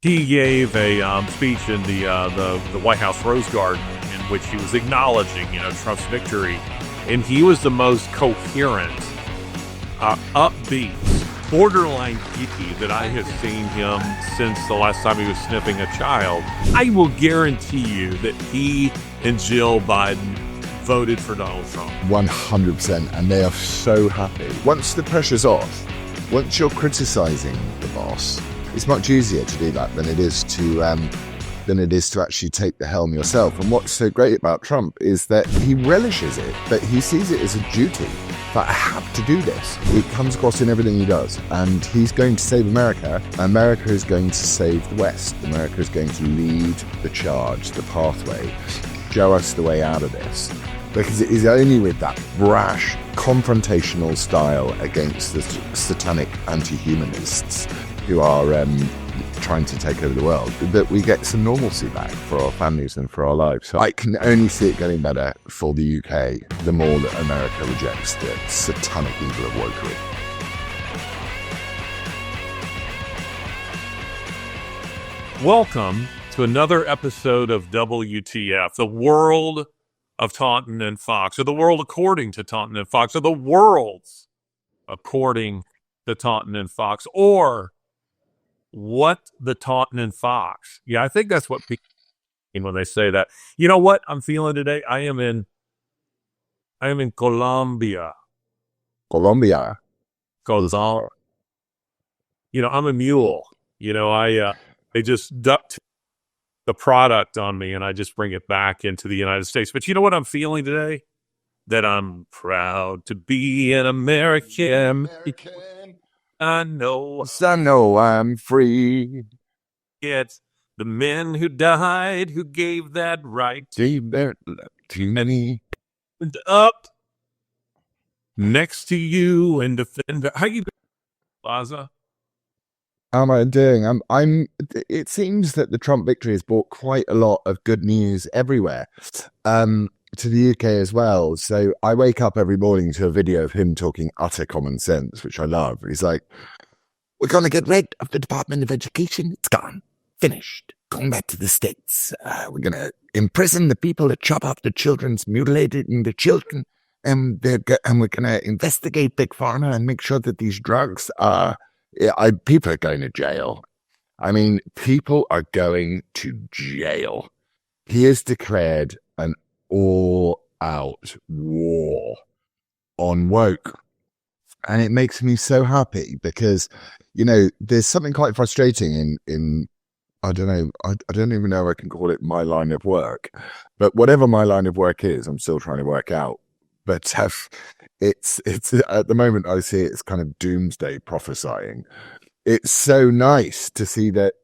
He gave a speech in the White House Rose Garden in which he was acknowledging, Trump's victory, and he was the most coherent, upbeat, borderline geeky that I have seen him since the last time he was sniffing a child. I will guarantee you that he and Jill Biden voted for Donald Trump. 100%, and they are so happy. Once the pressure's off, once you're criticizing the boss, it's much easier to do that than it is to actually take the helm yourself. And what's so great about Trump is that he relishes it, that he sees it as a duty. That I have to do this. It comes across in everything he does. And he's going to save America. America is going to save the West. America is going to lead the charge, the pathway, show us the way out of this. Because it is only with that brash, confrontational style against the satanic anti-humanists who are trying to take over the world that we get some normalcy back for our families and for our lives. So I can only see it getting better for the UK the more that America rejects the satanic evil of wokery. Welcome to another episode of WTF, the world of Taunton and Fox, or the world according to Taunton and Fox, or the worlds according to Taunton and Fox, or what the Taunton and Fox. Yeah, I think that's what people mean when they say that. You know what I'm feeling today? I am in Colombia. Colombia. I'm a mule. They just duct the product on me and I just bring it back into the United States. But you know what I'm feeling today? That I'm proud to be an American. I know I'm free. It's the men who died who gave that right. Gave that too many. And up next to you and defend. How you doing, Lozza? How am I doing? It seems that the Trump victory has brought quite a lot of good news everywhere. To the UK as well. So I wake up every morning to a video of him talking utter common sense, which I love. He's like, we're going to get rid of the Department of Education. It's gone. Finished. Going back to the States. We're going to imprison the people that chop off the children's mutilating the children. And we're going to investigate Big Pharma and make sure that these drugs are... people are going to jail. I mean, people are going to jail. He has declared an all-out war on woke. And it makes me so happy because, there's something quite frustrating in I don't know, I don't even know if I can call it my line of work. But whatever my line of work is, I'm still trying to work out. But it's at the moment I see it as kind of doomsday prophesying. It's so nice to see that,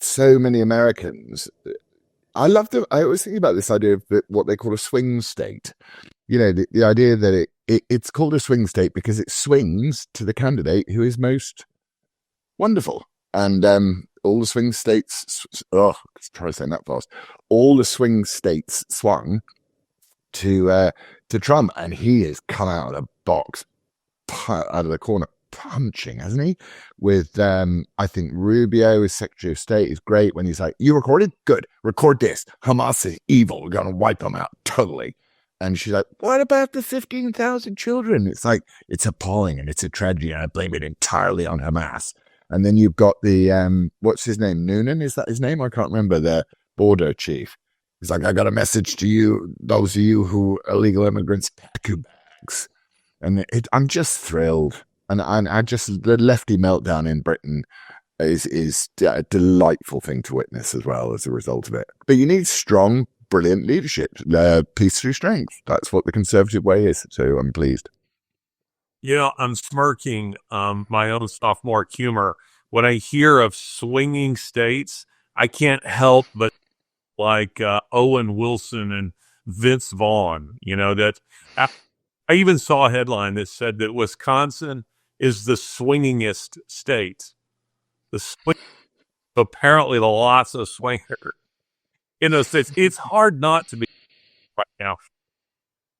so many Americans... I always think about this idea of what they call a swing state. The idea that it's called a swing state because it swings to the candidate who is most wonderful. And all the swing states, try saying that fast. All the swing states swung to Trump, and he has come out of the box, out of the corner, punching, hasn't he? With I think Rubio, as Secretary of State, is great when he's like, you recorded? Good. Record this. Hamas is evil. We're going to wipe them out totally. And she's like, what about the 15,000 children? It's like, it's appalling and it's a tragedy. And I blame it entirely on Hamas. And then you've got the, what's his name? Noonan? Is that his name? I can't remember. The border chief. He's like, I got a message to you, those of you who illegal immigrants pack your bags. And I'm just thrilled. And I just, the lefty meltdown in Britain is a delightful thing to witness as well as a result of it. But you need strong, brilliant leadership, peace through strength. That's what the Conservative way is. So I'm pleased. I'm smirking my own sophomore humor. When I hear of swinging states, I can't help but like Owen Wilson and Vince Vaughn, that I even saw a headline that said that Wisconsin is the swingingest state. Apparently, lots of swingers in those states. It's hard not to be right now.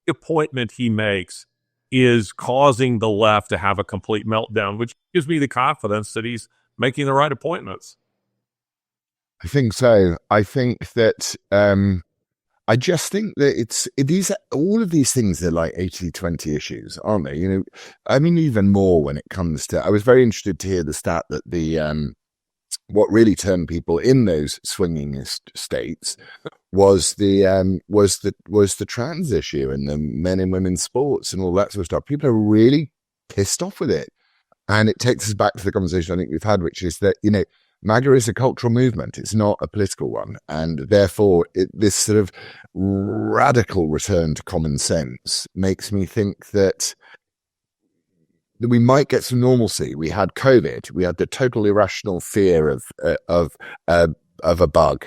The appointment he makes is causing the left to have a complete meltdown, which gives me the confidence that he's making the right appointments. I think so. I think that I just think that these all of these things are like 80-20 issues, aren't they? You know, I mean, even more when it comes to. I was very interested to hear the stat that the what really turned people in those swingingist states was the trans issue and the men and women's sports and all that sort of stuff. People are really pissed off with it, and it takes us back to the conversation I think we've had, which is that MAGA is a cultural movement. It's not a political one. And therefore, this sort of radical return to common sense makes me think that we might get some normalcy. We had COVID. We had the total irrational fear of a bug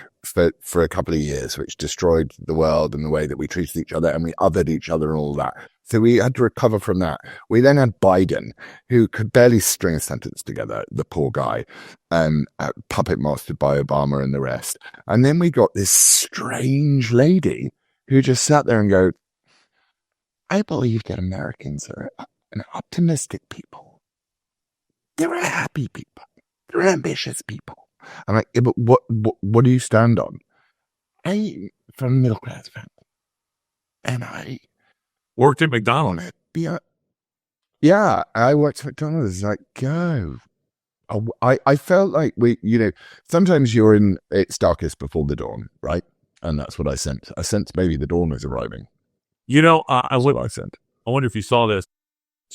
for a couple of years, which destroyed the world and the way that we treated each other, and we othered each other and all that. So we had to recover from that. We then had Biden, who could barely string a sentence together, the poor guy, puppet mastered by Obama and the rest. And then we got this strange lady who just sat there and go, I believe that Americans are an optimistic people. They're a happy people. They're ambitious people. I'm like, yeah, but what do you stand on? I'm from a middle class family, and I Worked at McDonald's. Yeah, I worked at McDonald's. Like, go. I felt like sometimes you're in its darkest before the dawn, right? And that's what I sensed. I sensed maybe the dawn was arriving. I wonder if you saw this.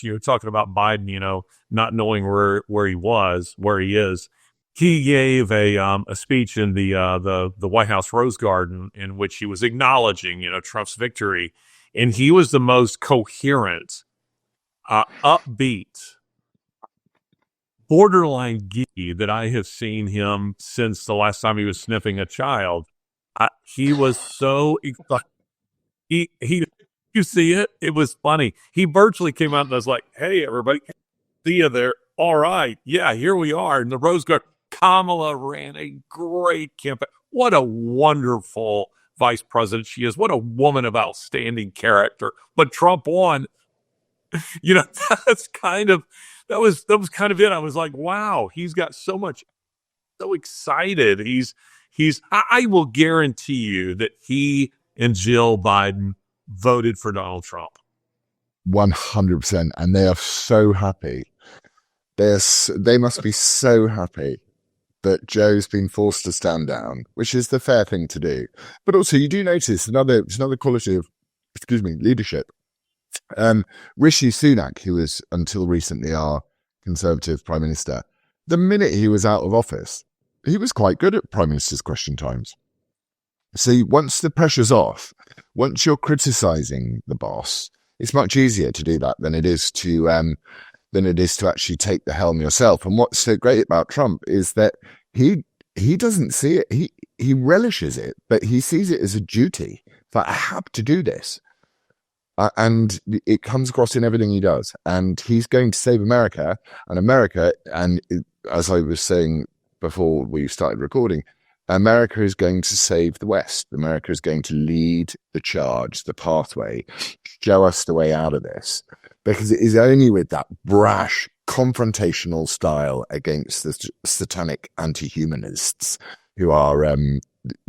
You're talking about Biden, not knowing where he is. He gave a speech in the White House Rose Garden in which he was acknowledging, Trump's victory, and he was the most coherent, upbeat, borderline geeky that I have seen him since the last time he was sniffing a child. He was so he you see it? It was funny. He virtually came out and was like, "Hey, everybody, see you there. All right, yeah, here we are in the Rose Garden." Kamala ran a great campaign. What a wonderful vice president she is. What a woman of outstanding character. But Trump won. That was kind of it. I was like, wow, he's got so excited. I will guarantee you that he and Jill Biden voted for Donald Trump. 100%. And they are so happy. They must be so happy that Joe's been forced to stand down, which is the fair thing to do. But also, you do notice another quality of, leadership. Rishi Sunak, who was until recently our Conservative Prime Minister, the minute he was out of office, he was quite good at Prime Minister's question times. So once the pressure's off, once you're criticising the boss, it's much easier to do that than it is to actually take the helm yourself. And what's so great about Trump is that he doesn't see it. He relishes it, but he sees it as a duty. Like, I have to do this. And it comes across in everything he does. And he's going to save America. And as I was saying before we started recording, America is going to save the West. America is going to lead the charge, the pathway, show us the way out of this. Because it is only with that brash, confrontational style against the satanic anti-humanists who are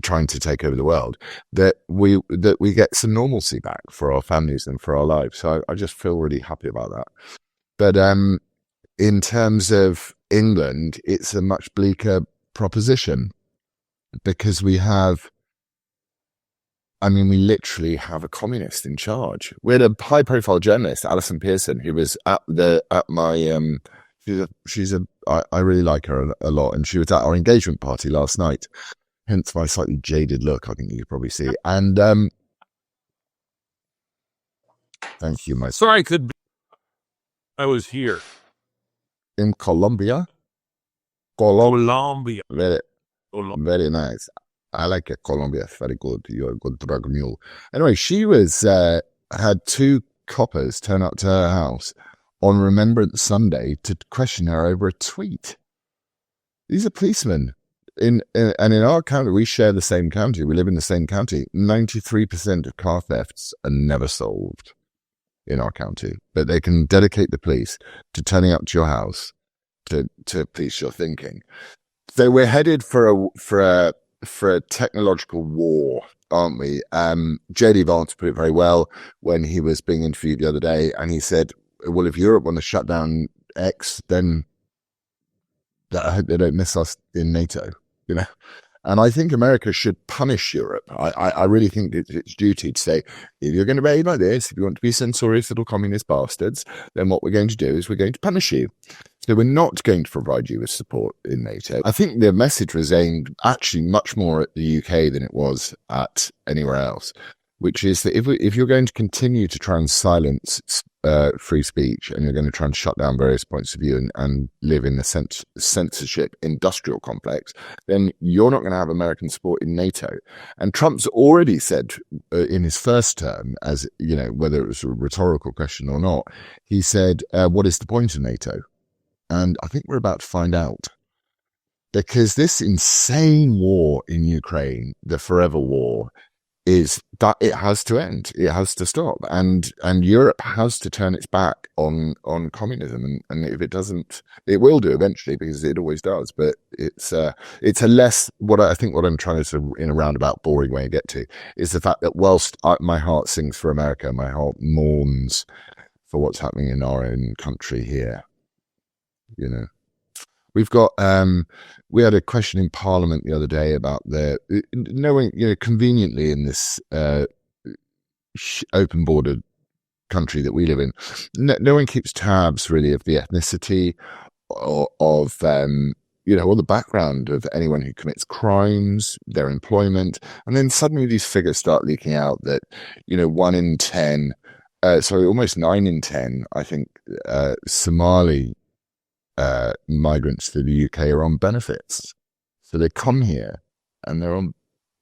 trying to take over the world that we get some normalcy back for our families and for our lives. So I just feel really happy about that. But in terms of England, it's a much bleaker proposition because we literally have a communist in charge. We had a high-profile journalist, Alison Pearson, who was I really like her a lot, and she was at our engagement party last night. Hence my slightly jaded look, I think you could probably see. And thank you, my. Sorry, I was here in Colombia. Colombia. Very nice. I like it. Colombia. It's very good. You're a good drug mule. Anyway, she was had two coppers turn up to her house on Remembrance Sunday to question her over a tweet. These are policemen. And in our county, we share the same county. We live in the same county. 93% of car thefts are never solved in our county. But they can dedicate the police to turning up to your house to police your thinking. So we're headed for a technological war, aren't we? JD Vance put it very well when he was being interviewed the other day, and he said, "Well, if Europe want to shut down X, then I hope they don't miss us in NATO." You know, and I think America should punish Europe. I really think it's its duty to say, if you're going to behave like this, if you want to be censorious little communist bastards, then what we're going to do is we're going to punish you. So we're not going to provide you with support in NATO. I think the message was aimed actually much more at the UK than it was at anywhere else, which is that if you're going to continue to try and silence free speech, and you're going to try and shut down various points of view and live in the censorship industrial complex, then you're not going to have American support in NATO. And Trump's already said in his first term, as you know, whether it was a rhetorical question or not, he said, what is the point of NATO? And I think we're about to find out. Because this insane war in Ukraine, the forever war, is that it has to end. It has to stop. And Europe has to turn its back on communism. And if it doesn't, it will do eventually, because it always does. But it's a less, what I'm trying to sort of, in a roundabout, boring way to get to, is the fact that whilst my heart sings for America, my heart mourns for what's happening in our own country here. You know, we've got, we had a question in Parliament the other day about knowing, conveniently in this open border country that we live in, no one keeps tabs really of the ethnicity or of, or the background of anyone who commits crimes, their employment. And then suddenly these figures start leaking out that, 1 in 10, almost 9 in 10, I think, Somali migrants to the UK are on benefits. So they come here and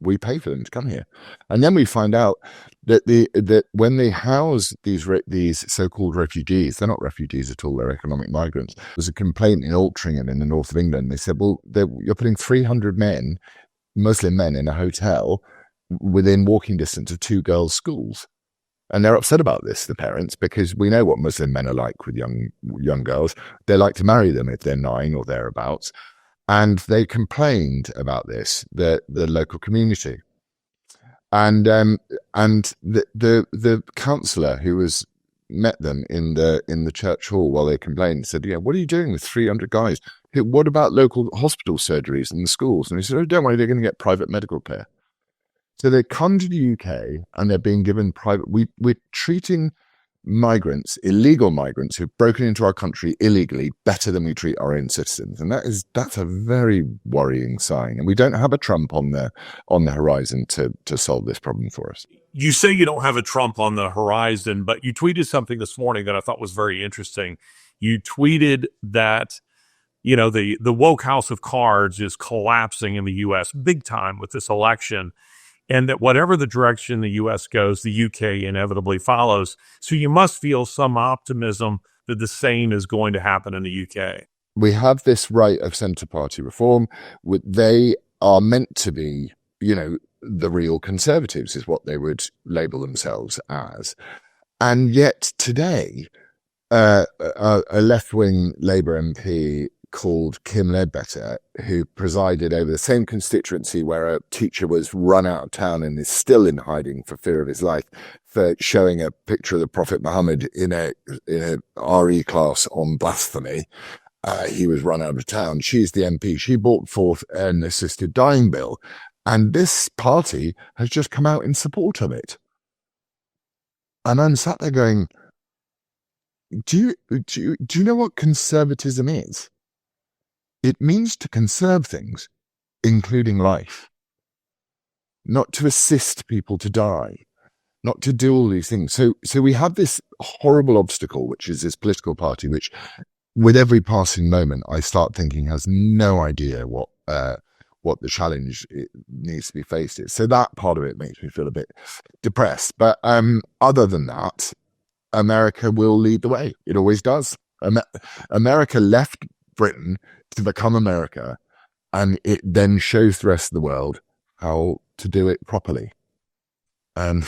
we pay for them to come here. And then we find out that when they house these so-called refugees, they're not refugees at all, they're economic migrants. There was a complaint in Altrincham in the north of England. They said, well, you're putting 300 men, Muslim men, in a hotel within walking distance of 2 girls' schools. And they're upset about this, the parents, because we know what Muslim men are like with young girls. They like to marry them if they're 9 or thereabouts. And they complained about this, the local community. And the councillor who met them in the church hall while they complained said, "Yeah, what are you doing with 300 guys? What about local hospital surgeries and the schools?" And he said, "Oh, don't worry, they're going to get private medical care." So they come to the UK and they're being given private. We're treating migrants, illegal migrants who've broken into our country illegally, better than we treat our own citizens, and that's a very worrying sign. And we don't have a Trump on the horizon to solve this problem for us. You say you don't have a Trump on the horizon, but you tweeted something this morning that I thought was very interesting. You tweeted that the woke house of cards is collapsing in the U.S. big time with this election. And that whatever the direction the U.S. goes, the UK inevitably follows. So you must feel some optimism that the same is going to happen in the UK. We have this right of centre party reform. They are meant to be, the real conservatives is what they would label themselves as. And yet today, a left-wing Labour MP called Kim Ledbetter, who presided over the same constituency where a teacher was run out of town and is still in hiding for fear of his life for showing a picture of the Prophet Muhammad in a RE class on blasphemy. He was run out of town. She's the MP. She brought forth an assisted dying bill, and this party has just come out in support of it. And I'm sat there going, do you know what conservatism is? It means to conserve things, including life, not to assist people to die, not to do all these things. So we have this horrible obstacle, which is this political party, which with every passing moment, I start thinking has no idea what the challenge it needs to be faced is. So that part of it makes me feel a bit depressed. But other than that, America will lead the way. It always does. America left Britain to become America, and it then shows the rest of the world how to do it properly. And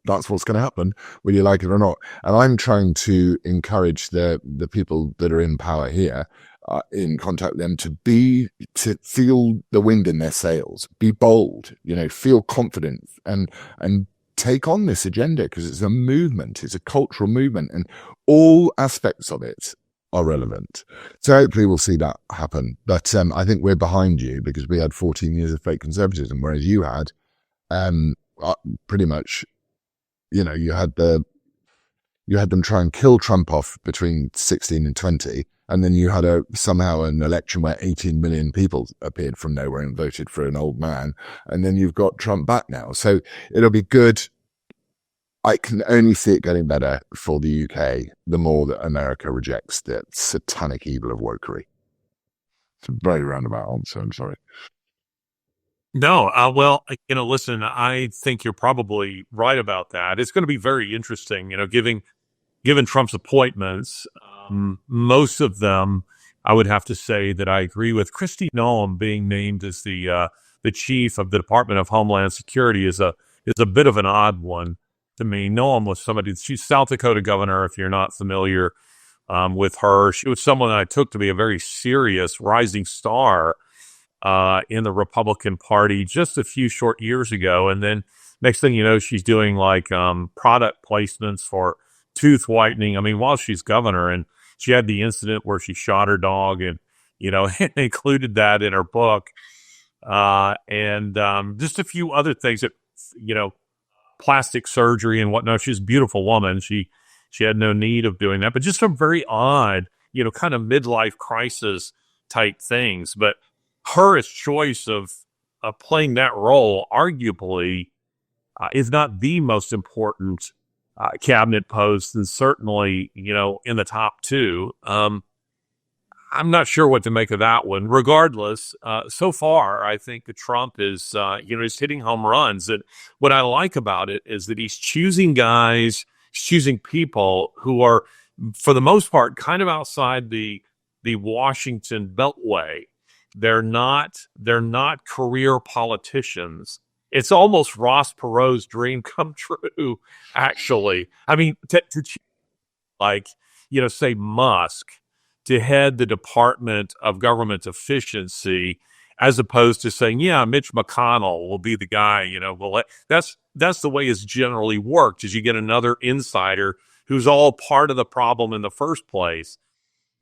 that's what's going to happen, whether you like it or not. And I'm trying to encourage the people that are in power here in contact with them to feel the wind in their sails, be bold, feel confident, and take on this agenda, because it's a movement, it's a cultural movement, and all aspects of it are relevant. So hopefully we'll see that happen. But I think we're behind you, because we had 14 years of fake conservatism, whereas you had pretty much, you had them try and kill Trump off between 16 and 20. And then you had somehow an election where 18 million people appeared from nowhere and voted for an old man. And then you've got Trump back now. So it'll be good. I can only see it getting better for the UK the more that America rejects the satanic evil of wokery. It's a very roundabout answer. I'm sorry. No, well, listen, I think you're probably right about that. It's going to be very interesting, given Trump's appointments. Most of them, I would have to say that I agree with. Kristi Noem being named as the chief of the Department of Homeland Security is a bit of an odd one to me. Noem was she's South Dakota governor. If you're not familiar with her, she was someone that I took to be a very serious rising star in the Republican Party just a few short years ago. And then next thing you know, she's doing product placements for tooth whitening. I mean, while she's governor, and she had the incident where she shot her dog, and, included that in her book. And just a few other things that, plastic surgery and whatnot. She's a beautiful woman. She had no need of doing that, but just some very odd, kind of midlife crisis type things. But her choice of playing that role, arguably, is not the most important cabinet post, and certainly, in the top two. I'm not sure what to make of that one. Regardless, so far, I think that Trump is, he's hitting home runs. And what I like about it is that he's choosing people who are, for the most part, kind of outside the Washington Beltway. They're not career politicians. It's almost Ross Perot's dream come true, actually. I mean, to say Musk to head the Department of Government Efficiency, as opposed to saying, yeah, Mitch McConnell will be the guy, that's the way it's generally worked, is you get another insider who's all part of the problem in the first place.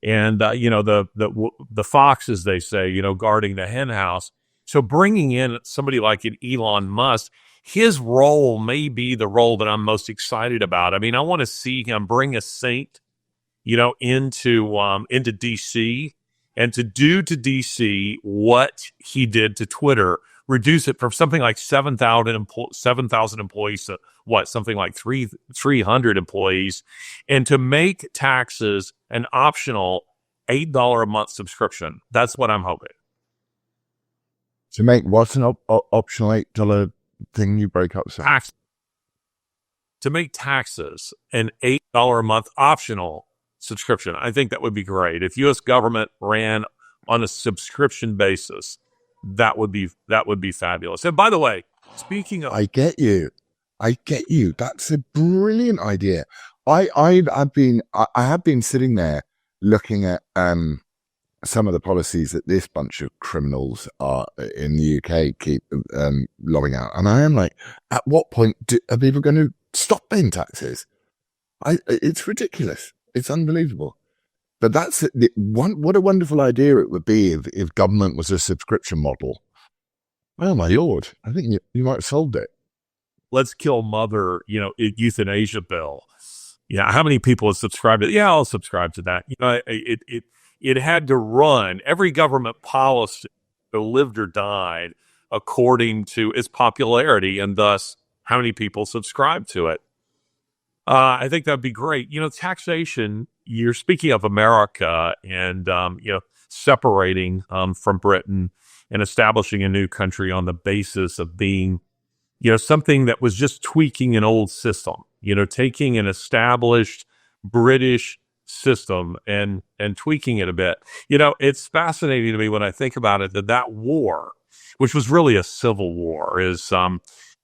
And, the fox, as they say, guarding the hen house. So bringing in somebody like an Elon Musk, his role may be the role that I'm most excited about. I mean, I want to see him bring a saint, into DC, and to do to DC what he did to Twitter, reduce it from something like 7,000 employees to something like 300 employees, and to make taxes an optional $8 a month subscription. That's what I'm hoping. To make what's an optional $8 thing? You break up. To make taxes an $8 a month optional subscription. I think that would be great. If U.S. government ran on a subscription basis, that would be fabulous. And by the way, speaking of, I get you. That's a brilliant idea. I have been sitting there looking at some of the policies that this bunch of criminals are in the UK keep lobbing out, and I am like, at what point are people going to stop paying taxes? It's ridiculous. It's unbelievable. But that's what a wonderful idea it would be if government was a subscription model. Well, my lord, I think you might have solved it. Let's kill mother, euthanasia bill. Yeah, how many people have subscribed to it? Yeah, I'll subscribe to that. It had to run. Every government policy lived or died according to its popularity, and thus how many people subscribe to it. I think that'd be great. Taxation, you're speaking of America and, separating from Britain and establishing a new country on the basis of being, something that was just tweaking an old system, taking an established British system and tweaking it a bit. It's fascinating to me when I think about it that war, which was really a civil war, is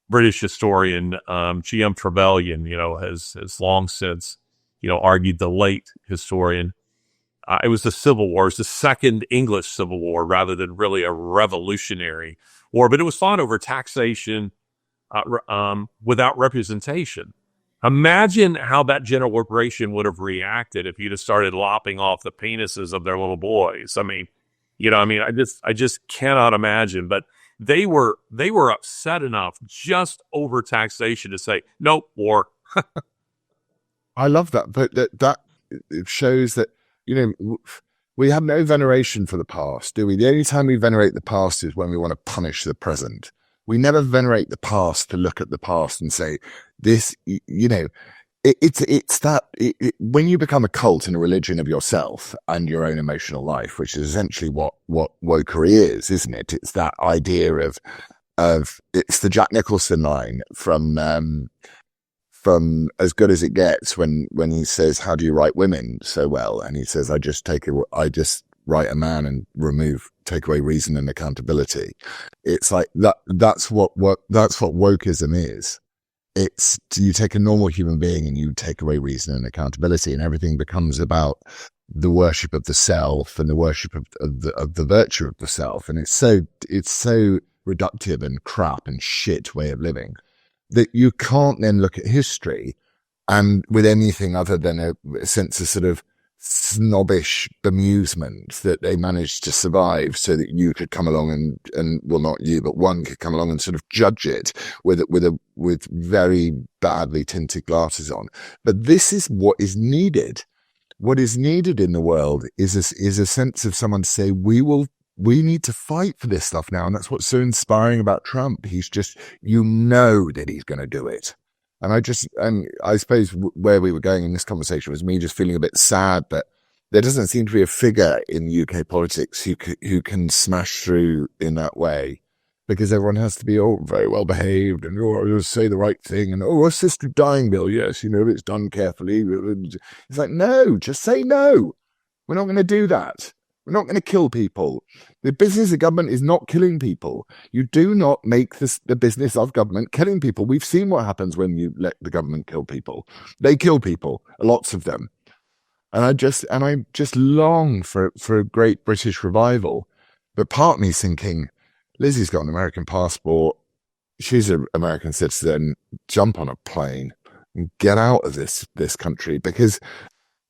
British historian G.M. Trevelyan, has long since, argued, the late historian, It was the Civil War. It was the Second English Civil War rather than really a revolutionary war. But it was fought over taxation without representation. Imagine how that general corporation would have reacted if you'd have started lopping off the penises of their little boys. I mean, I just cannot imagine. But they were upset enough just over taxation to say, nope, war. I love that, but that it shows that, we have no veneration for the past, do we? The only time we venerate the past is when we want to punish the present. We never venerate the past to look at the past and say, this, it's that when you become a cult and a religion of yourself and your own emotional life, which is essentially what wokery is, isn't it? It's that idea of it's the Jack Nicholson line from As Good as It Gets when he says, how do you write women so well? And he says, I just write a man and take away reason and accountability. It's like that. That's what wokeism is. It's, you take a normal human being and you take away reason and accountability, and everything becomes about the worship of the self and the worship of the virtue of the self. And it's so reductive and crap and shit way of living that you can't then look at history and with anything other than a sense of sort of snobbish bemusement that they managed to survive so that you could come along and well, not you, but one could come along and sort of judge it with very badly tinted glasses on. But this is what is needed. What is needed in the world is a sense of someone to say, we need to fight for this stuff now. And that's what's so inspiring about Trump. He's just, that he's going to do it. And I suppose where we were going in this conversation was me just feeling a bit sad that there doesn't seem to be a figure in UK politics who can smash through in that way, because everyone has to be very well behaved and say the right thing and assisted dying bill, yes, it's done carefully. It's like, no, just say no. We're not going to do that. We're not going to kill people. The business of government is not killing people. You do not make the business of government killing people. We've seen what happens when you let the government kill people. They kill people, lots of them. And I just long for a great British revival. But part of me is thinking, Lizzie's got an American passport. She's an American citizen. Jump on a plane and get out of this country, because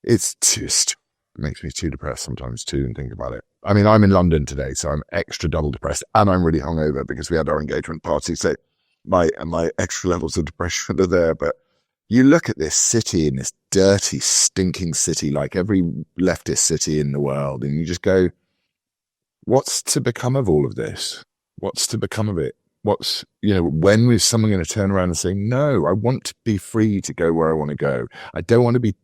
it's just makes me too depressed sometimes too, and think about it. I mean, I'm in London today, so I'm extra double depressed, and I'm really hungover because we had our engagement party. So my extra levels of depression are there. But you look at this city, in this dirty, stinking city, like every leftist city in the world, and you just go, what's to become of all of this? What's to become of it? When is someone going to turn around and say, no, I want to be free to go where I want to go. I don't want to be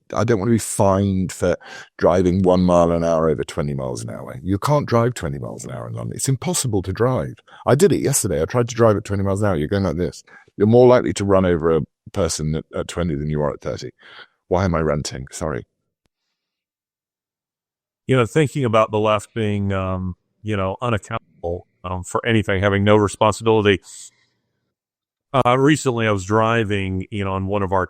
fined for driving 1 mile an hour over 20 miles an hour. You can't drive 20 miles an hour in London. It's impossible to drive. I did it yesterday. I tried to drive at 20 miles an hour. You're going like this. You're more likely to run over a person at 20 than you are at 30. Why am I ranting? Sorry. Thinking about the left being, unaccountable for anything, having no responsibility. Recently, I was driving, on one of our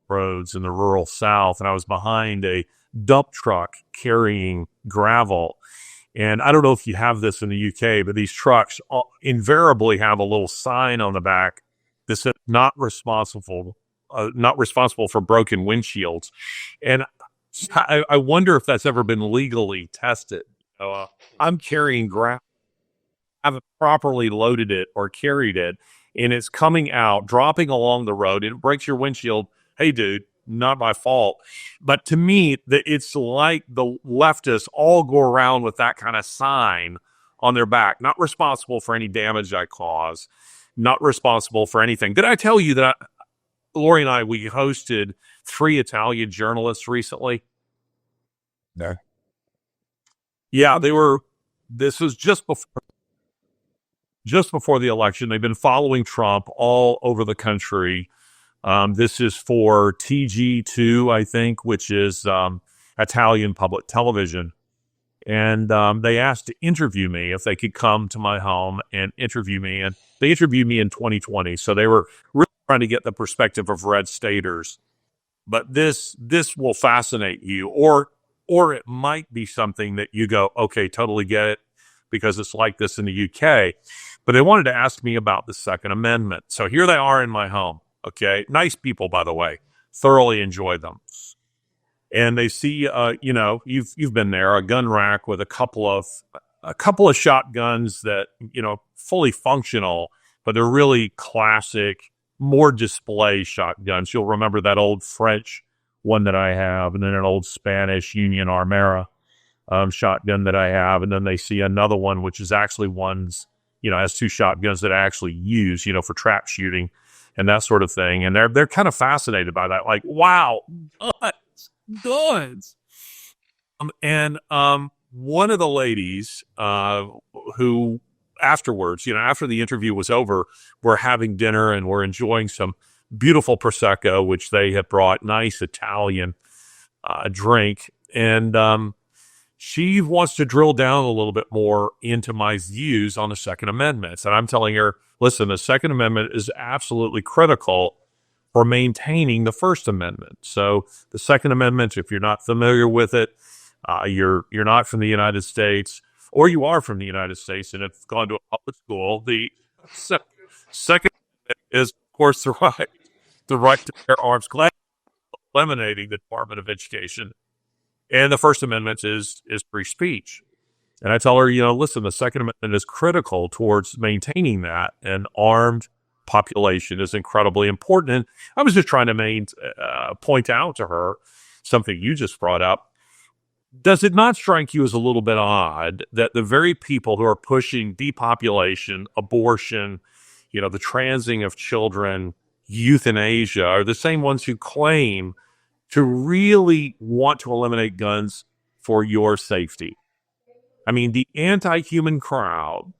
roads in the rural South, and I was behind a dump truck carrying gravel. And I don't know if you have this in the UK, but these trucks invariably have a little sign on the back that says not responsible for broken windshields. And I wonder if that's ever been legally tested. I'm carrying gravel, haven't properly loaded it or carried it, and it's coming out, dropping along the road, and it breaks your windshield. Hey, dude, not my fault. But to me, it's like the leftists all go around with that kind of sign on their back, not responsible for any damage I cause, not responsible for anything. Did I tell you that Lori and I, we hosted 3 Italian journalists recently? No. Yeah, this was just before the election. They've been following Trump all over the country. This is for TG2, I think, which is Italian public television. And they asked to interview me if they could come to my home and interview me. And they interviewed me in 2020. So they were really trying to get the perspective of red staters. But this will fascinate you. Or or it might be something that you go, okay, totally get it because it's like this in the UK. But they wanted to ask me about the Second Amendment. So here they are in my home. Okay. Nice people, by the way. Thoroughly enjoy them. And they see, you've been there, a gun rack with a couple of shotguns that, fully functional, but they're really classic, more display shotguns. You'll remember that old French one that I have, and then an old Spanish Union Armera shotgun that I have. And then they see another one, which is actually one's, has two shotguns that I actually use, for trap shooting and that sort of thing. And they're kind of fascinated by that. Like, wow, guns. And one of the ladies who afterwards, after the interview was over, we're having dinner and we're enjoying some beautiful Prosecco, which they had brought, nice Italian drink. And she wants to drill down a little bit more into my views on the Second Amendment. And I'm telling her, listen, the Second Amendment is absolutely critical for maintaining the First Amendment. So the Second Amendment, if you're not familiar with it, you're not from the United States, or you are from the United States and have gone to a public school. The Second Amendment is, of course, the right to bear arms, eliminating the Department of Education. And the First Amendment is free speech. And I tell her, listen, the Second Amendment is critical towards maintaining that. An armed population is incredibly important. And I was just trying to point out to her something you just brought up. Does it not strike you as a little bit odd that the very people who are pushing depopulation, abortion, the transing of children, euthanasia, are the same ones who claim to really want to eliminate guns for your safety? I mean, the anti-human crowd,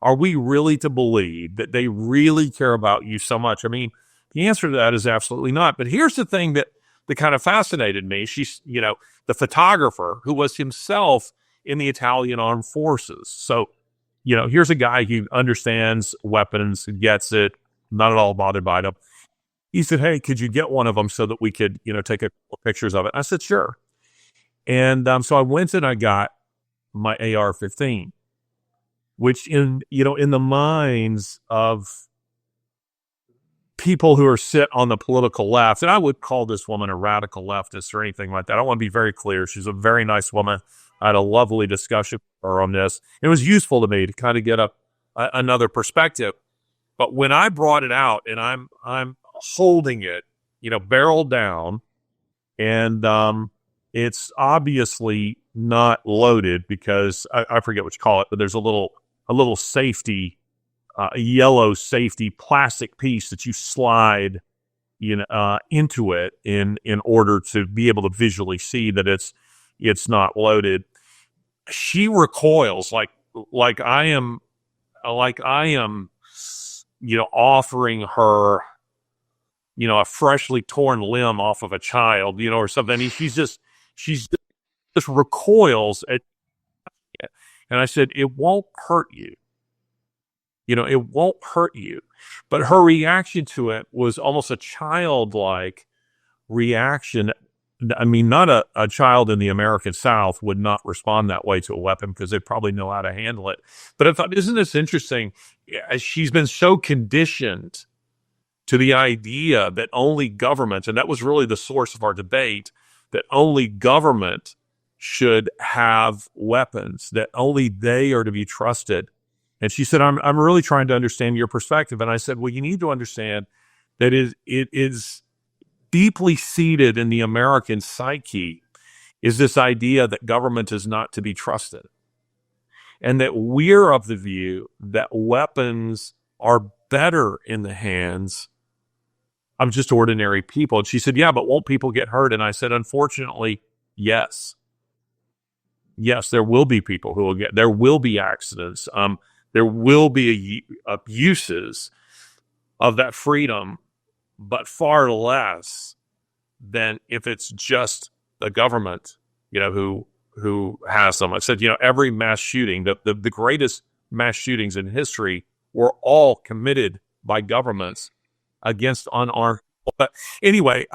are we really to believe that they really care about you so much? I mean, the answer to that is absolutely not. But here's the thing that kind of fascinated me. She's, the photographer who was himself in the Italian armed forces. So, here's a guy who understands weapons, gets it, not at all bothered by them. He said, hey, could you get one of them so that we could, take a couple pictures of it? I said, sure. And so I went and I got my AR-15, which in the minds of people who are sit on the political left, and I would call this woman a radical leftist or anything like that. I want to be very clear. She's a very nice woman. I had a lovely discussion with her on this. It was useful to me to kind of get another perspective. But when I brought it out and I'm holding it, barrel down, and it's obviously not loaded because I forget what you call it, but there's a little safety, a yellow safety plastic piece that you slide, into it in order to be able to visually see that it's not loaded. She recoils like I am, offering her, a freshly torn limb off of a child, or something. And she's just recoils at it. And I said, it won't hurt you. It won't hurt you. But her reaction to it was almost a childlike reaction. I mean, not a child in the American South would not respond that way to a weapon because they probably know how to handle it. But I thought, isn't this interesting? She's been so conditioned to the idea that only government, and that was really the source of our debate, that only government should have weapons, that only they are to be trusted. And she said, I'm really trying to understand your perspective. And I said, well, you need to understand that it is deeply seated in the American psyche is this idea that government is not to be trusted. And that we're of the view that weapons are better in the hands of just ordinary people. And she said, yeah, but won't people get hurt? And I said, unfortunately, yes. Yes, there will be people there will be accidents. There will be abuses of that freedom, but far less than if it's just the government, who has them. I said, every mass shooting, the greatest mass shootings in history were all committed by governments against unarmed people. But anyway,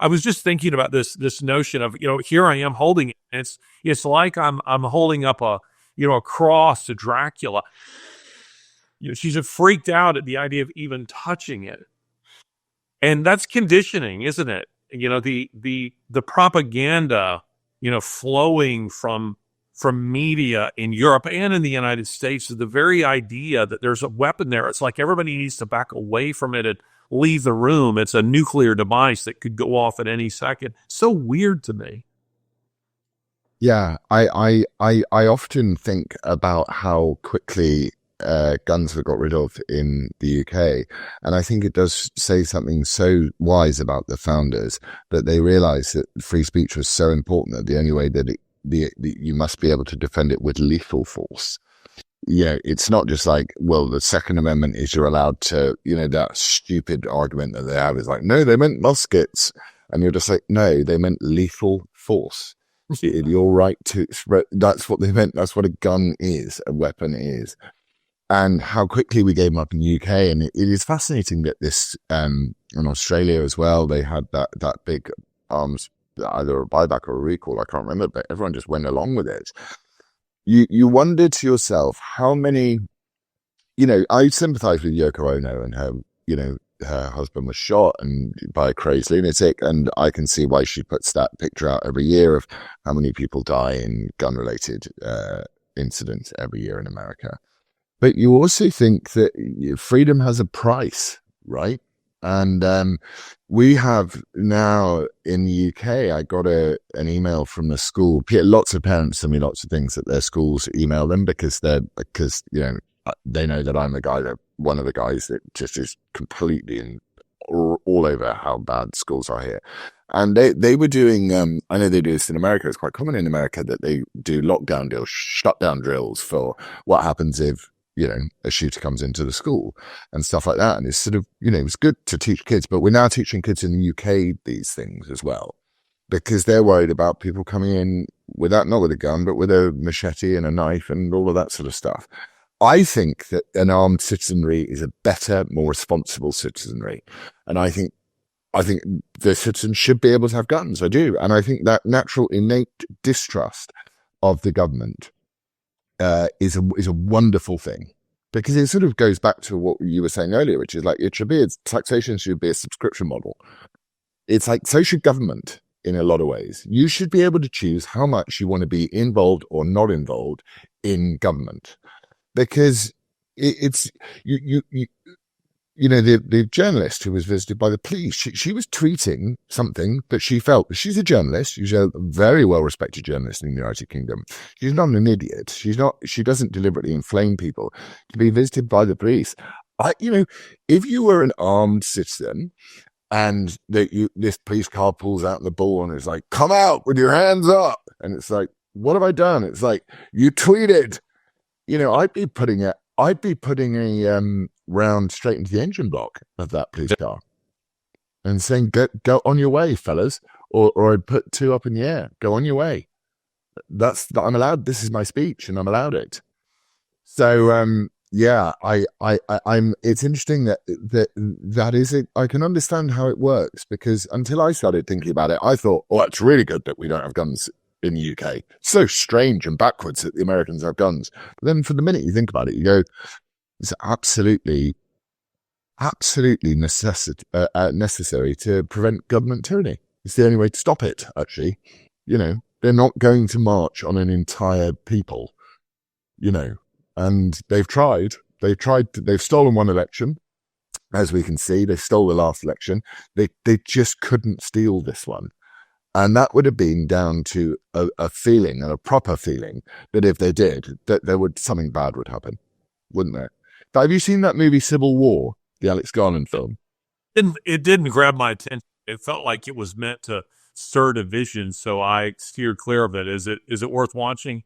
I was just thinking about this notion of, here I am holding it. And it's like I'm holding up a cross to Dracula. She's freaked out at the idea of even touching it. And that's conditioning, isn't it? The propaganda, flowing from media in Europe and in the United States, is the very idea that there's a weapon there. It's like everybody needs to back away from it and leave the room. It's a nuclear device that could go off at any second. So weird to me. Yeah, I often think about how quickly guns were got rid of in the UK, and I think it does say something so wise about the founders, that they realised that free speech was so important that the only way that you must be able to defend it with lethal force. It's not just like, well, the Second Amendment is you're allowed to, that stupid argument that they have is like, no, they meant muskets, and you're just like, no, they meant lethal force. You're right to, that's what they meant. That's what a gun is, a weapon is. And how quickly we gave them up in the UK. And it is fascinating that this, in Australia as well, they had that big arms, either a buyback or a recall, I can't remember, but everyone just went along with it. You wonder to yourself how many, I sympathize with Yoko Ono and her, her husband was shot and by a crazed lunatic, and I can see why she puts that picture out every year of how many people die in gun-related incidents every year in America. But you also think that freedom has a price, right? And we have now in the UK, I got an email from the school. Lots of parents send me lots of things that their schools email them because they know that I'm one of the guys that just is completely all over how bad schools are here. And they were doing, I know they do this in America, it's quite common in America that they do lockdown drills, shutdown drills for what happens if, a shooter comes into the school and stuff like that. And it's sort of, it's good to teach kids, but we're now teaching kids in the UK these things as well, because they're worried about people coming in not with a gun, but with a machete and a knife and all of that sort of stuff. I think that an armed citizenry is a better, more responsible citizenry. And I think the citizens should be able to have guns. I do. And I think that natural innate distrust of the government is a wonderful thing, because it sort of goes back to what you were saying earlier, which is like, taxation should be a subscription model. It's like, so should government in a lot of ways. You should be able to choose how much you want to be involved or not involved in government, because it's the journalist who was visited by the police, she was tweeting something that she felt, she's a journalist, she's a very well-respected journalist in the United Kingdom. She's not an idiot. She doesn't deliberately inflame people to be visited by the police. If you were an armed citizen and this police car pulls out the bull and it's like, come out with your hands up. And it's like, what have I done? It's like, you tweeted. I'd be putting a round straight into the engine block of that police car and saying, go on your way, fellas, or I'd put 2 up in the air, go on your way. I'm allowed, this is my speech and I'm allowed it. So, it's interesting that is it. I can understand how it works, because until I started thinking about it, I thought, oh, it's really good that we don't have guns in the UK. So strange and backwards that the Americans have guns. But then for the minute you think about it, you go, it's absolutely necessary to prevent government tyranny. It's the only way to stop it, actually. They're not going to march on an entire people, and they've stolen one election. As we can see, they stole the last election. They just couldn't steal this one. And that would have been down to a feeling, and a proper feeling, that if they did, that something bad would happen, wouldn't there? But have you seen that movie Civil War, the Alex Garland film? It didn't grab my attention. It felt like it was meant to stir division, so I steered clear of it. Is it worth watching?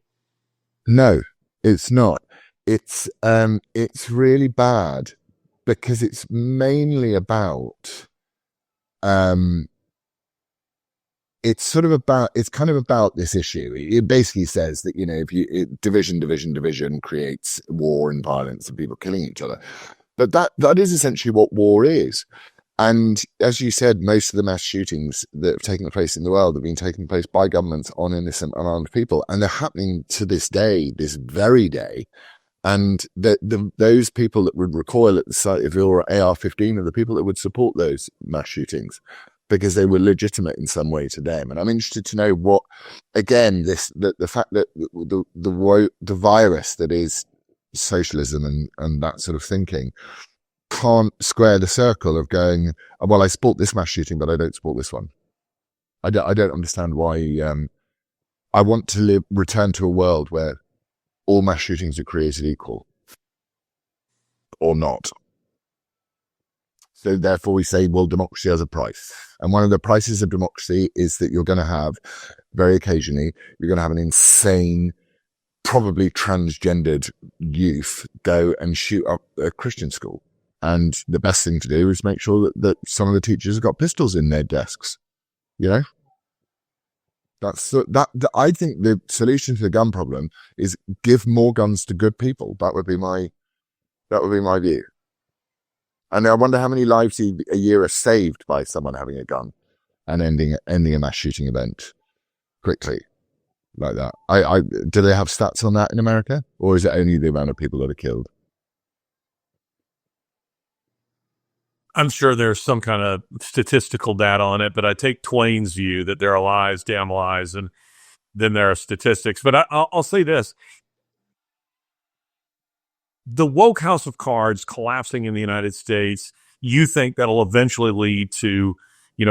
No, it's not. It's really bad, because it's mainly about it's kind of about this issue. It basically says that, if division creates war and violence and people killing each other. But that is essentially what war is. And as you said, most of the mass shootings that have taken place in the world have been taking place by governments on innocent, unarmed people. And they're happening to this day, this very day. And those people that would recoil at the sight of your AR-15 are the people that would support those mass shootings because they were legitimate in some way to them. And I'm interested to know what, again, the fact that the virus that is socialism and that sort of thinking can't square the circle of going, well, I support this mass shooting, but I don't support this one. I don't understand why. I want to return to a world where all mass shootings are created equal, or not. So therefore we say, well, democracy has a price. And one of the prices of democracy is that you're going to have, very occasionally, you're going to have an insane, probably transgendered youth go and shoot up a Christian school. And the best thing to do is make sure that some of the teachers have got pistols in their desks. You know? I think the solution to the gun problem is give more guns to good people. That would be my view. And I wonder how many lives a year are saved by someone having a gun and ending a mass shooting event quickly like that. Do they have stats on that in America, or is it only the amount of people that are killed? I'm sure there's some kind of statistical data on it, but I take Twain's view that there are lies, damn lies, and then there are statistics. But I'll say this. The woke house of cards collapsing in the United States, you think that'll eventually lead to,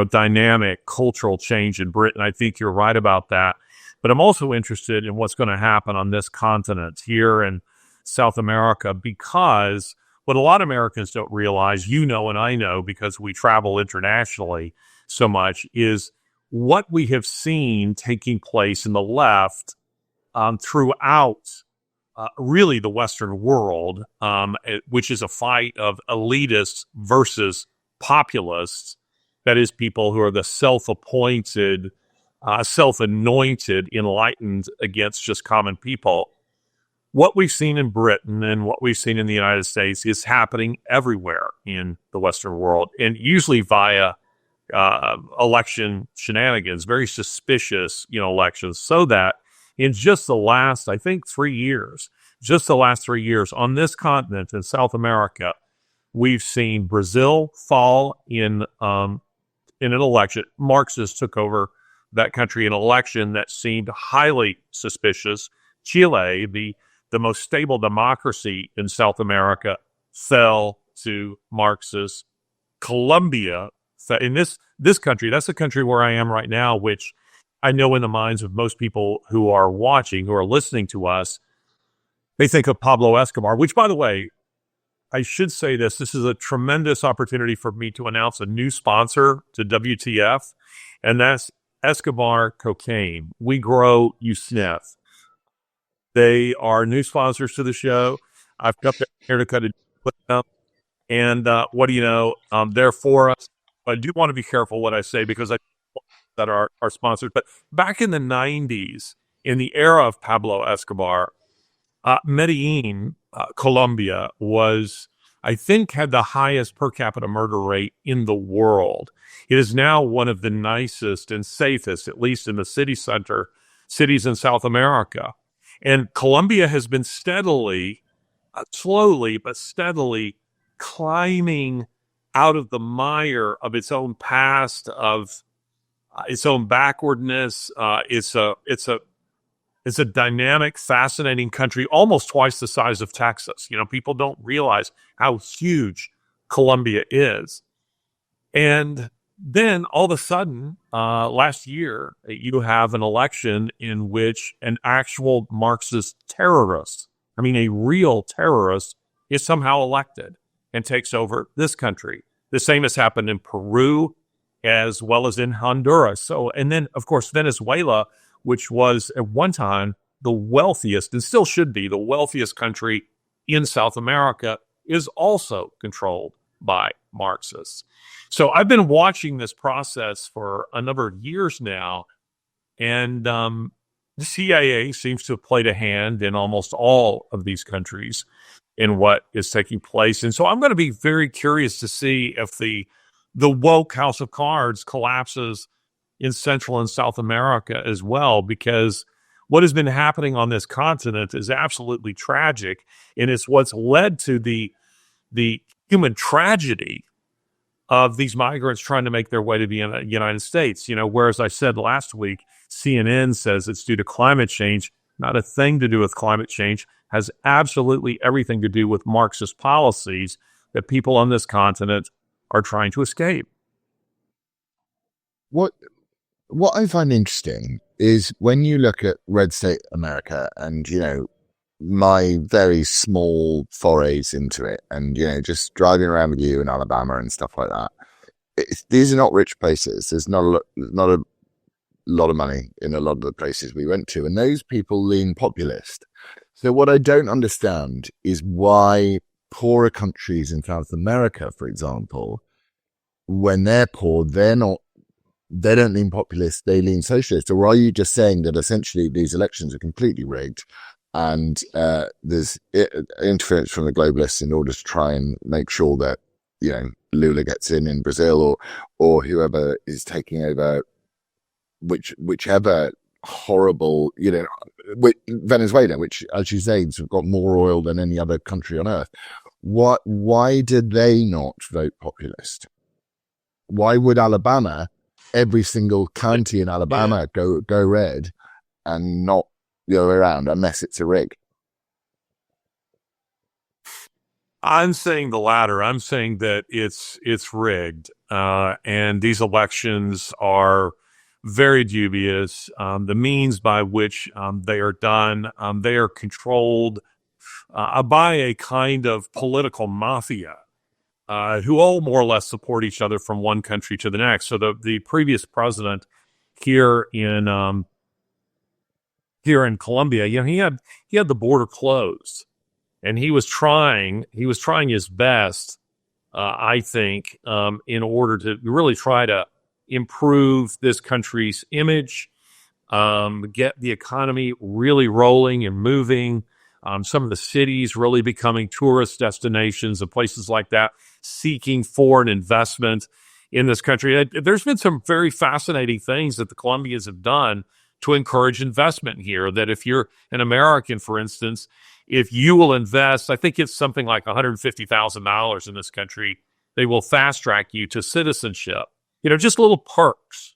dynamic cultural change in Britain. I think you're right about that. But I'm also interested in what's going to happen on this continent here in South America, because what a lot of Americans don't realize, and I know because we travel internationally so much, is what we have seen taking place in the left throughout really the Western world, which is a fight of elitists versus populists. That is, people who are the self-appointed, self-anointed, enlightened against just common people. What we've seen in Britain and what we've seen in the United States is happening everywhere in the Western world, and usually via election shenanigans, very suspicious, elections, so that in just the last, I think, 3 years, on this continent in South America, we've seen Brazil fall in an election. Marxists took over that country in an election that seemed highly suspicious. Chile, the most stable democracy in South America, fell to Marxists. Colombia, in this country, that's the country where I am right now, which I know in the minds of most people who are watching, who are listening to us, they think of Pablo Escobar, which, by the way, I should say this is a tremendous opportunity for me to announce a new sponsor to WTF, and that's Escobar Cocaine. We grow, you sniff. They are new sponsors to the show. I've come here to cut it with them. And what do you know? They're for us. I do want to be careful what I say because I that are sponsors. But back in the 90s, in the era of Pablo Escobar, Medellin, Colombia, I think, had the highest per capita murder rate in the world. It is now one of the nicest and safest, at least in the cities in South America. And Colombia has been slowly but steadily climbing out of the mire of its own past, of its own backwardness. It's a dynamic, fascinating country, almost twice the size of Texas. People don't realize how huge Colombia is. And then all of a sudden, last year, you have an election in which an actual Marxist terrorist, a real terrorist, is somehow elected and takes over this country. The same has happened in Peru as well as in Honduras. And then, of course, Venezuela, which was at one time the wealthiest and still should be the wealthiest country in South America, is also controlled by Marxists. So I've been watching this process for a number of years now, and the CIA seems to have played a hand in almost all of these countries in what is taking place. And so I'm going to be very curious to see if the the woke house of cards collapses in Central and South America as well, because what has been happening on this continent is absolutely tragic, and it's what's led to the human tragedy of these migrants trying to make their way to the United States. Whereas I said last week, CNN says it's due to climate change. Not a thing to do with climate change. Has absolutely everything to do with Marxist policies that people on this continent are trying to escape. What I find interesting is when you look at red state America and, my very small forays into it and, just driving around with you in Alabama and stuff like that. These are not rich places. There's not a lot of money in a lot of the places we went to. And those people lean populist. So what I don't understand is why poorer countries in South America, for example, when they're poor, they don't lean populist, they lean socialist. Or are you just saying that essentially these elections are completely rigged and there's interference from the globalists in order to try and make sure that, Lula gets in Brazil or whoever is taking over, whichever horrible, Venezuela, which, as you say, has got more oil than any other country on earth. Why did they not vote populist? Why would Alabama, every single county in Alabama, go red and not the other way around unless it's a rig? I'm saying the latter. I'm saying that it's rigged, and these elections are very dubious. The means by which they are done, they are controlled by a kind of political mafia who all more or less support each other from one country to the next. So the previous president here in Colombia, he had the border closed, and he was trying his best, I think, in order to really try to improve this country's image, get the economy really rolling and moving. Some of the cities really becoming tourist destinations and places like that, seeking foreign investment in this country. There's been some very fascinating things that the Colombians have done to encourage investment here, that if you're an American, for instance, if you will invest, I think it's something like $150,000 in this country, they will fast track you to citizenship. Just little perks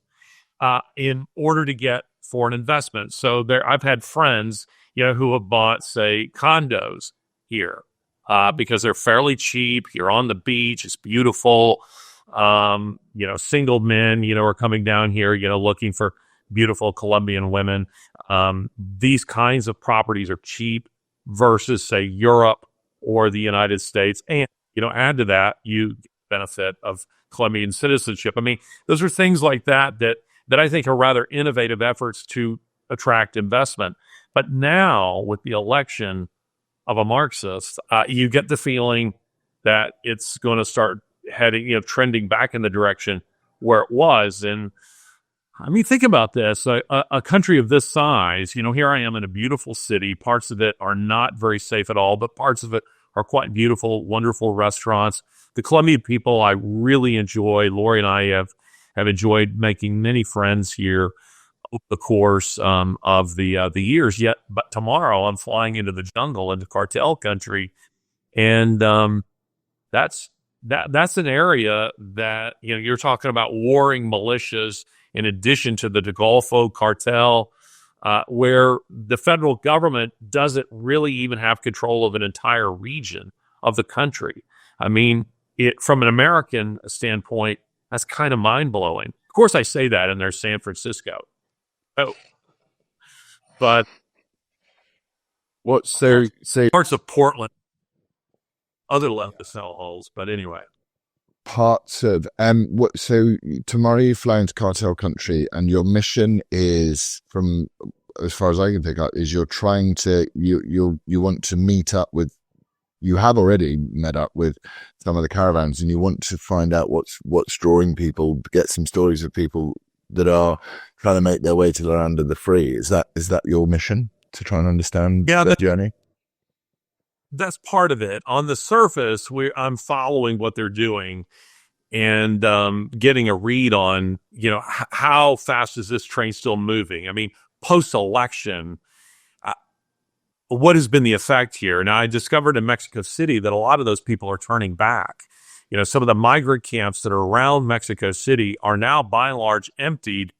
in order to get foreign investment. So I've had friends, who have bought, say, condos here because they're fairly cheap. You're on the beach. It's beautiful. Single men, are coming down here, looking for beautiful Colombian women. These kinds of properties are cheap versus, say, Europe or the United States. And, add to that, you get the benefit of Colombian citizenship. I mean, those are things like that I think are rather innovative efforts to attract investment. But now, with the election of a Marxist, you get the feeling that it's going to start heading, trending back in the direction where it was. And I mean, think about this. A country of this size, here I am in a beautiful city. Parts of it are not very safe at all, but parts of it are quite beautiful, wonderful restaurants. The Colombian people I really enjoy. Lori and I have enjoyed making many friends here over the course of the years. But tomorrow I'm flying into the jungle, into Cartel country, and that's an area that you're talking about warring militias in addition to the Golfo cartel, where the federal government doesn't really even have control of an entire region of the country. I mean, from an American standpoint, that's kind of mind-blowing. Of course, I say that, and there's San Francisco. Oh, but parts of Portland, other left the cell holes. But anyway, parts of so tomorrow you fly into Cartel country, and your mission is, from as far as I can pick up, is you want to meet up with. You have already met up with some of the caravans, and you want to find out what's drawing people, get some stories of people that are trying to make their way to the land of the free. Is that your mission, to try and understand the journey? That's part of it. On the surface, I'm following what they're doing. and getting a read on, how fast is this train still moving? I mean, post-election, what has been the effect here? Now, I discovered in Mexico City that a lot of those people are turning back. Some of the migrant camps that are around Mexico City are now by and large emptied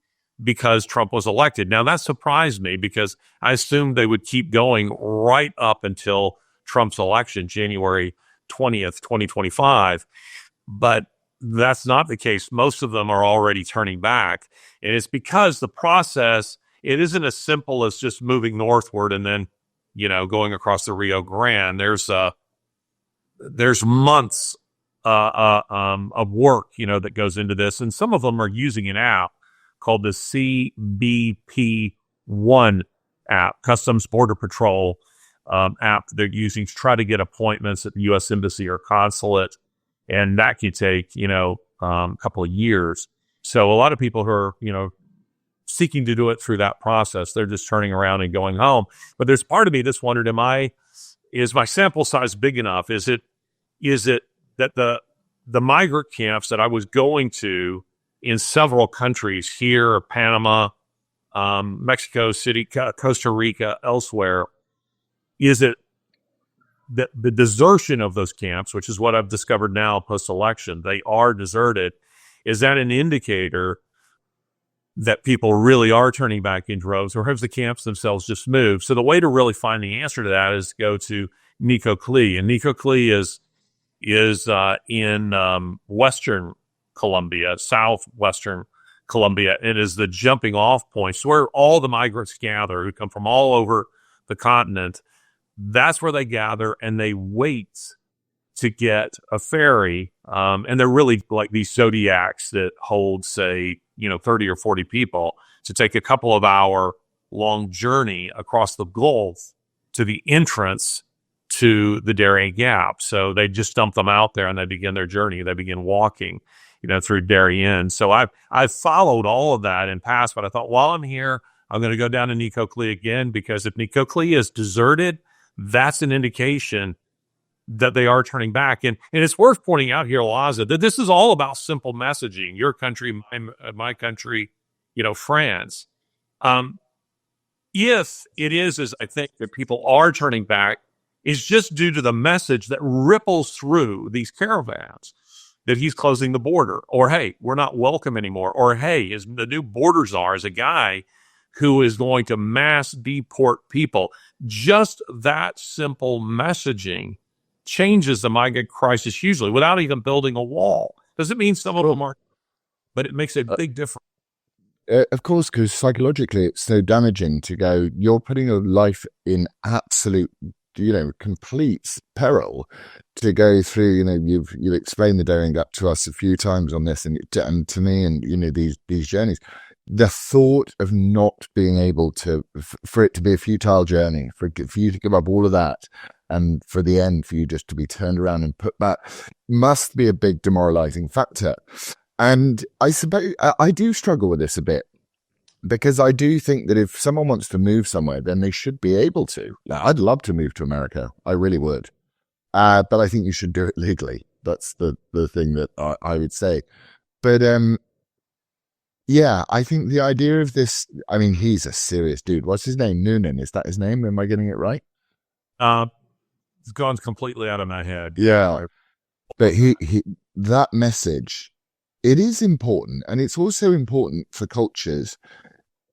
because Trump was elected. Now, that surprised me because I assumed they would keep going right up until Trump's election, January 20th, 2025. But that's not the case. Most of them are already turning back. And it's because the process, it isn't as simple as just moving northward and then going across the Rio Grande. There's months of work, that goes into this, and some of them are using an app called the CBP-1 app, Customs Border Patrol app they're using to try to get appointments at the U.S. Embassy or consulate, and that could take a couple of years. So a lot of people who are seeking to do it through that process, they're just turning around and going home. But there's part of me that's wondered, is my sample size big enough? Is it that the migrant camps that I was going to in several countries here, Panama, Mexico City, Costa Rica, elsewhere, is it that the desertion of those camps, which is what I've discovered now post-election, they are deserted? Is that an indicator that people really are turning back in droves, or have the camps themselves just moved? So the way to really find the answer to that is to go to Nico Clee. And Nico Clee is in western Colombia, southwestern Colombia. It is the jumping off point. So where all the migrants gather who come from all over the continent, that's where they gather and they wait to get a ferry. And they're really like these zodiacs that hold, say, 30 or 40 people to take a couple of hour long journey across the Gulf to the entrance to the Darien Gap. So they just dump them out there and they begin their journey. They begin walking, through Darien. So I've followed all of that in past, but I thought while I'm here, I'm going to go down to Nico Clee again, because if Nico Clee is deserted, that's an indication that they are turning back. And it's worth pointing out here, Lozza, that this is all about simple messaging. Your country, my country, France. If it is, as I think, that people are turning back, is just due to the message that ripples through these caravans that he's closing the border, or, hey, we're not welcome anymore, or, hey, the new border czar is a guy who is going to mass deport people. Just that simple messaging changes the migrant crisis hugely without even building a wall. Doesn't mean some of them aren't, but it makes a big difference. Of course, because psychologically it's so damaging to go, you're putting your life in absolute, complete peril to go through. You've explained the Darien Gap to us a few times on this, and to me, and these journeys. The thought of not being able to, for it to be a futile journey, for you to give up all of that, and for the end, for you just to be turned around and put back, must be a big demoralizing factor. And I suppose I do struggle with this a bit, because I do think that if someone wants to move somewhere, then they should be able to. I'd love to move to America. I really would. But I think you should do it legally. That's the thing that I would say. But yeah, I think the idea of this, I mean, he's a serious dude. What's his name? Noonan. Is that his name? Am I getting it right? It's gone completely out of my head. Yeah. But he that message, it is important. And it's also important for cultures.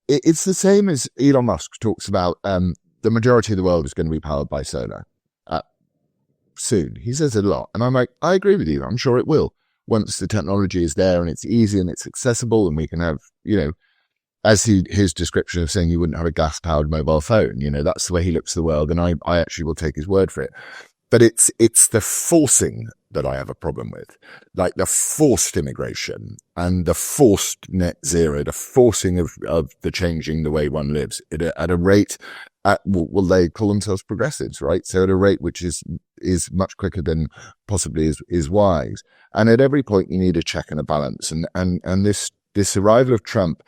It's the same as Elon Musk talks about the majority of the world is going to be powered by solar soon. He says it a lot. And I'm like, I agree with you. I'm sure it will. Once the technology is there and it's easy and it's accessible, and we can have, as his description of saying you wouldn't have a gas-powered mobile phone, that's the way he looks at the world, and I actually will take his word for it. But it's the forcing that I have a problem with, like the forced immigration and the forced net zero, the forcing of the changing the way one lives at a rate. Well, they call themselves progressives, right? So at a rate which is much quicker than possibly is wise. And at every point you need a check and a balance. And this arrival of Trump,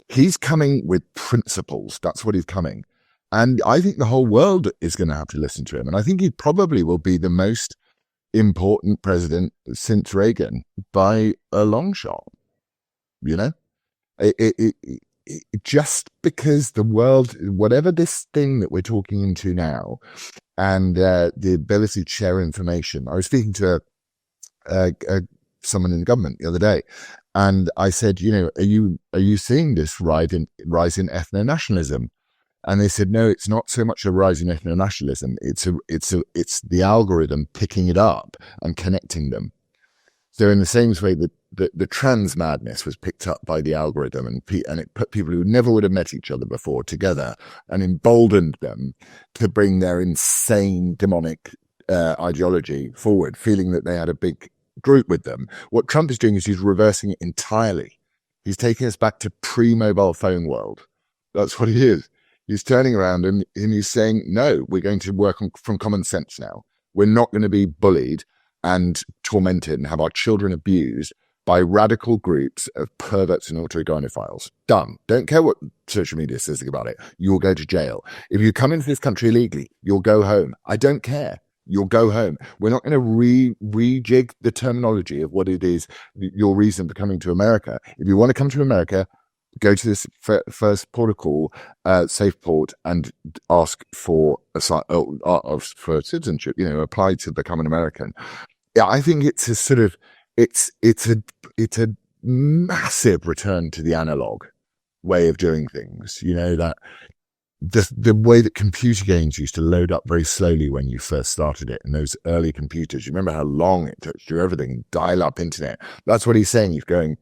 he's coming with principles. That's what he's coming. And I think the whole world is going to have to listen to him. And I think he probably will be the most important president since Reagan by a long shot. You know, just because the world, whatever this thing that we're talking into now, and the ability to share information. I was speaking to someone in the government the other day, and I said, are you seeing this rise in ethno-nationalism? And they said, no, it's not so much a rise in ethno-nationalism. It's the algorithm picking it up and connecting them. So in the same way that the trans madness was picked up by the algorithm, and it put people who never would have met each other before together and emboldened them to bring their insane demonic ideology forward, feeling that they had a big group with them. What Trump is doing is he's reversing it entirely. He's taking us back to pre-mobile phone world. That's what he is. He's turning around and he's saying, no, we're going to work from common sense now. We're not going to be bullied and tormented and have our children abused by radical groups of perverts and autogynophiles. Done. Don't care what social media says about it. You'll go to jail. If you come into this country illegally, you'll go home. I don't care. You'll go home. We're not going to rejig the terminology of what it is, your reason for coming to America. If you want to come to America, go to this first port of call, safe port, and ask for citizenship. Apply to become an American. Yeah, I think it's a sort of it's a massive return to the analog way of doing things. That the way that computer games used to load up very slowly when you first started it, and those early computers. You remember how long it took to do everything, dial up internet. That's what he's saying. He's going,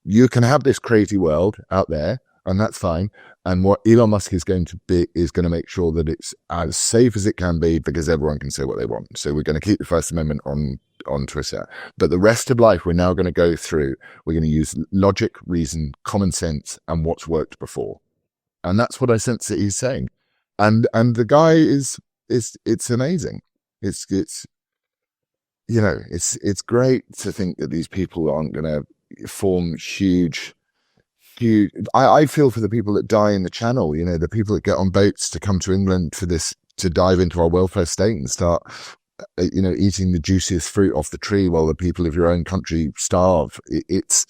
you can have this crazy world out there, and that's fine. And what Elon Musk is going to make sure that it's as safe as it can be, because everyone can say what they want. So we're going to keep the First Amendment on Twitter. But the rest of life, we're now going to go through. We're going to use logic, reason, common sense, and what's worked before. And that's what I sense that he's saying. And the guy it's amazing. It's great to think that these people aren't going to form huge. I feel for the people that die in the Channel, the people that get on boats to come to England for this, to dive into our welfare state and start, eating the juiciest fruit off the tree while the people of your own country starve. It's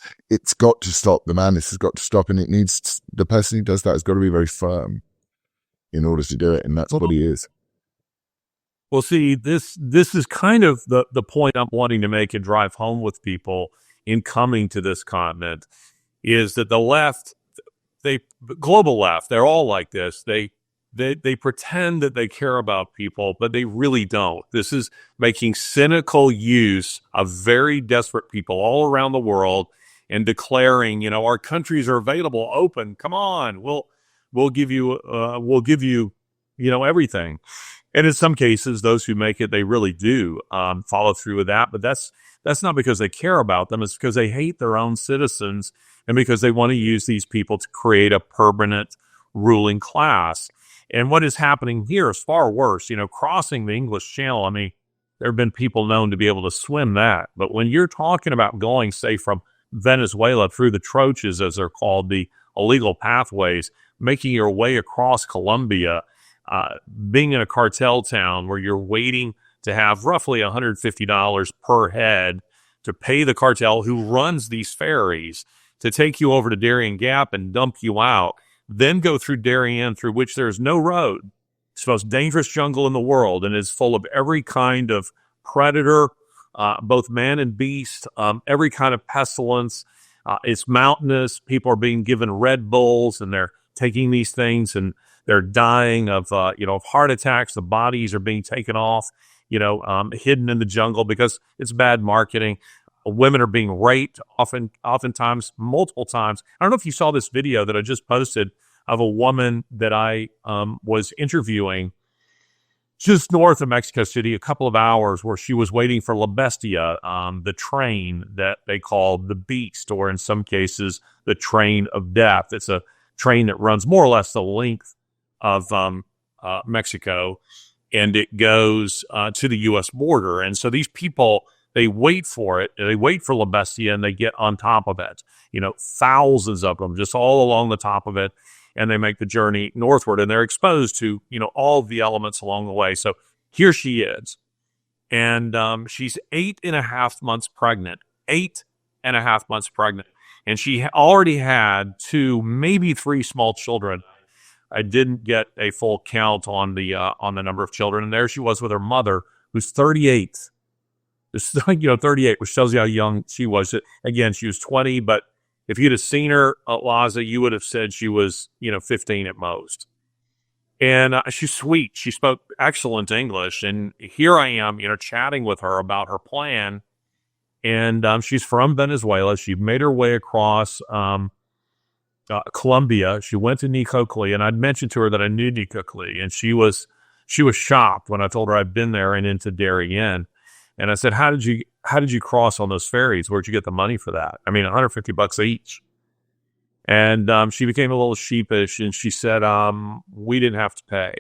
got to stop. The madness has got to stop, and the person who does that has got to be very firm in order to do it, and that's what he is. Well, see, this is kind of the point I'm wanting to make and drive home with people in coming to this continent, is that the left, global left, they're all like this. They pretend that they care about people, but they really don't. This is making cynical use of very desperate people all around the world and declaring, our countries are available, open. Come on, we'll give you everything. And in some cases, those who make it, they really do follow through with that. But that's not because they care about them. It's because they hate their own citizens, and because they want to use these people to create a permanent ruling class. And what is happening here is far worse. Crossing the English Channel, I mean, there have been people known to be able to swim that. But when you're talking about going, say, from Venezuela through the troches, as they're called, the illegal pathways, making your way across Colombia, being in a cartel town where you're waiting to have roughly $150 per head to pay the cartel who runs these ferries to take you over to Darien Gap and dump you out, then go through Darien, through which there's no road. It's the most dangerous jungle in the world, and is full of every kind of predator, both man and beast, every kind of pestilence. It's mountainous. People are being given Red Bulls, and they're taking these things, and they're dying of heart attacks. The bodies are being taken off, hidden in the jungle because it's bad marketing. Women are being raped, oftentimes, multiple times. I don't know if you saw this video that I just posted of a woman that I was interviewing just north of Mexico City, a couple of hours, where she was waiting for La Bestia, the train that they call the Beast, or in some cases, the train of death. It's a train that runs more or less the length of Mexico, and it goes to the U.S. border. And so these people, they wait for it. They wait for La Bestia, and they get on top of it. Thousands of them just all along the top of it, and they make the journey northward, and they're exposed to, all of the elements along the way. So here she is, and she's 8.5 months pregnant. 8.5 months pregnant, and she already had 2, maybe 3 small children. I didn't get a full count on the number of children, and there she was with her mother, who's 38. Just 38, which tells you how young she was. Again, she was 20, but if you'd have seen her at Lozza, you would have said she was 15 at most. And she's sweet. She spoke excellent English. And here I am, chatting with her about her plan. And she's from Venezuela. She made her way across Colombia. She went to Nicoclí, and I'd mentioned to her that I knew Nicoclí, and she was shocked when I told her I'd been there and into Darien. And I said, "How did you cross on those ferries? Where'd you get the money for that? I mean, $150 each." And she became a little sheepish, and she said, "We didn't have to pay."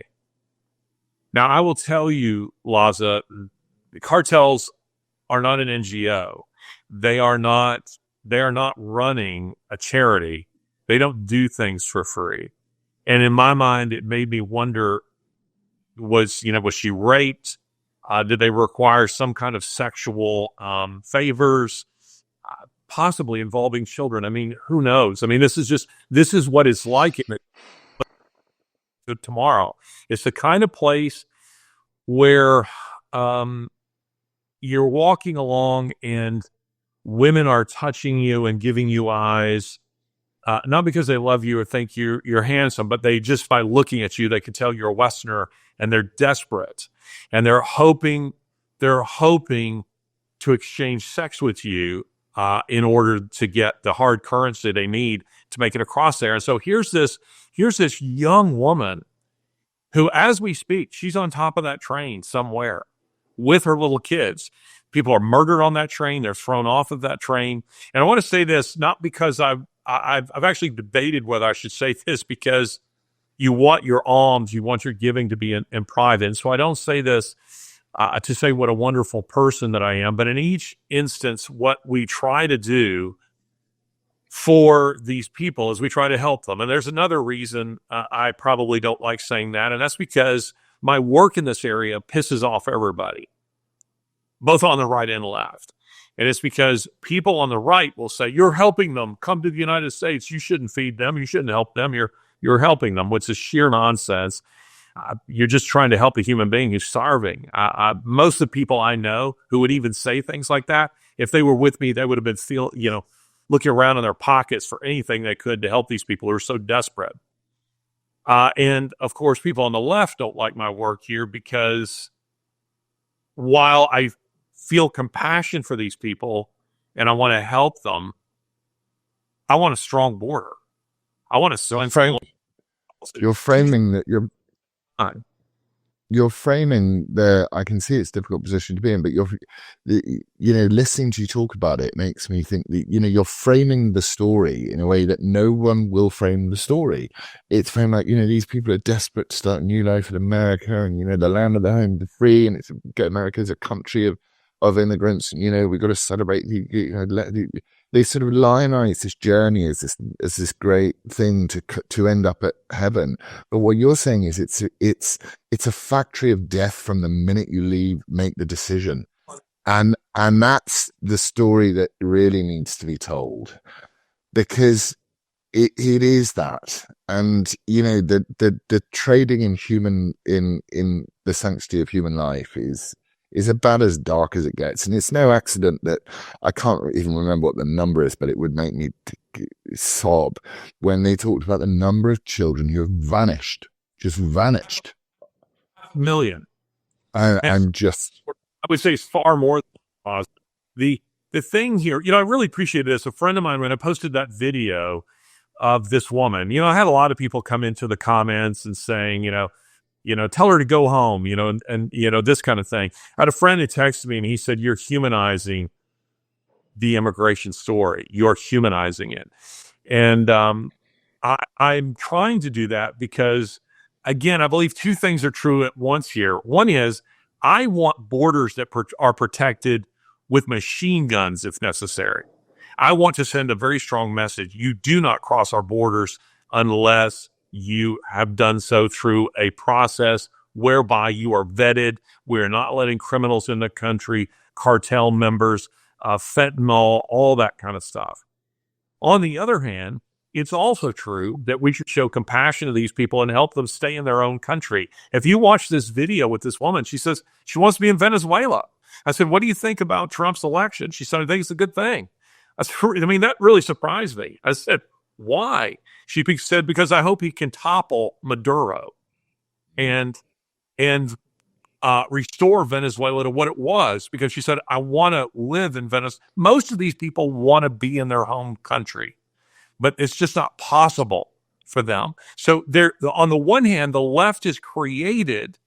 Now, I will tell you, Lozza, the cartels are not an NGO. They are not running a charity. They don't do things for free. And in my mind, it made me wonder, was she raped? Did they require some kind of sexual favors, possibly involving children? I mean, who knows? I mean, this is what it's like tomorrow. It's the kind of place where you're walking along and women are touching you and giving you eyes, not because they love you or think you're handsome, but they just by looking at you, they can tell you're a Westerner, and they're desperate, and they're hoping to exchange sex with you in order to get the hard currency they need to make it across there. And so here's this young woman who, as we speak, she's on top of that train somewhere with her little kids. People are murdered on that train. They're thrown off of that train. And I want to say this, not because I've actually debated whether I should say this, because you want your alms, you want your giving to be in private. And so I don't say this to say what a wonderful person that I am, but in each instance, what we try to do for these people is we try to help them. And there's another reason I probably don't like saying that, and that's because my work in this area pisses off everybody, both on the right and left. And it's because people on the right will say, "You're helping them. Come to the United States. You shouldn't feed them. You shouldn't help them. You're helping them," which is sheer nonsense. You're just trying to help a human being who's starving. Most of the people I know who would even say things like that, if they were with me, they would have been looking around in their pockets for anything they could to help these people who are so desperate. And of course, people on the left don't like my work here because while I feel compassion for these people and I want to help them, I want a strong border. I want to. You're framing that you're framing the, I can see it's a difficult position to be in, but listening to you talk about it makes me think that, you're framing the story in a way that no one will frame the story. It's framed like, these people are desperate to start a new life in America, and, the land of the home, the free, and America is a country of immigrants, and, we've got to celebrate they sort of lionize this journey as this great thing to end up at heaven. But what you're saying is it's a factory of death from the minute you make the decision. And that's the story that really needs to be told, because it is that. And, the trading in the sanctity of human life is about as dark as it gets. And it's no accident that I can't even remember what the number is, but it would make me sob when they talked about the number of children who have just vanished. Million. I'm just... I would say it's far more than the thing here, I really appreciated this. A friend of mine, when I posted that video of this woman, I had a lot of people come into the comments and saying, tell her to go home, and this kind of thing. I had a friend who texted me and he said, "You're humanizing the immigration story. You're humanizing it." And I'm trying to do that because, again, I believe two things are true at once here. One is I want borders that are protected with machine guns if necessary. I want to send a very strong message. You do not cross our borders unless you have done so through a process whereby you are vetted. We're not letting criminals in the country, cartel members, fentanyl, all that kind of stuff. On the other hand, it's also true that we should show compassion to these people and help them stay in their own country. If you watch this video with this woman, she says she wants to be in Venezuela. I said, what do you think about Trump's election? She said, I think it's a good thing. I mean, that really surprised me. I said, why? She said, because I hope he can topple Maduro and restore Venezuela to what it was, because she said, I want to live in Venezuela. Most of these people want to be in their home country, but it's just not possible for them. So on the one hand, the left has created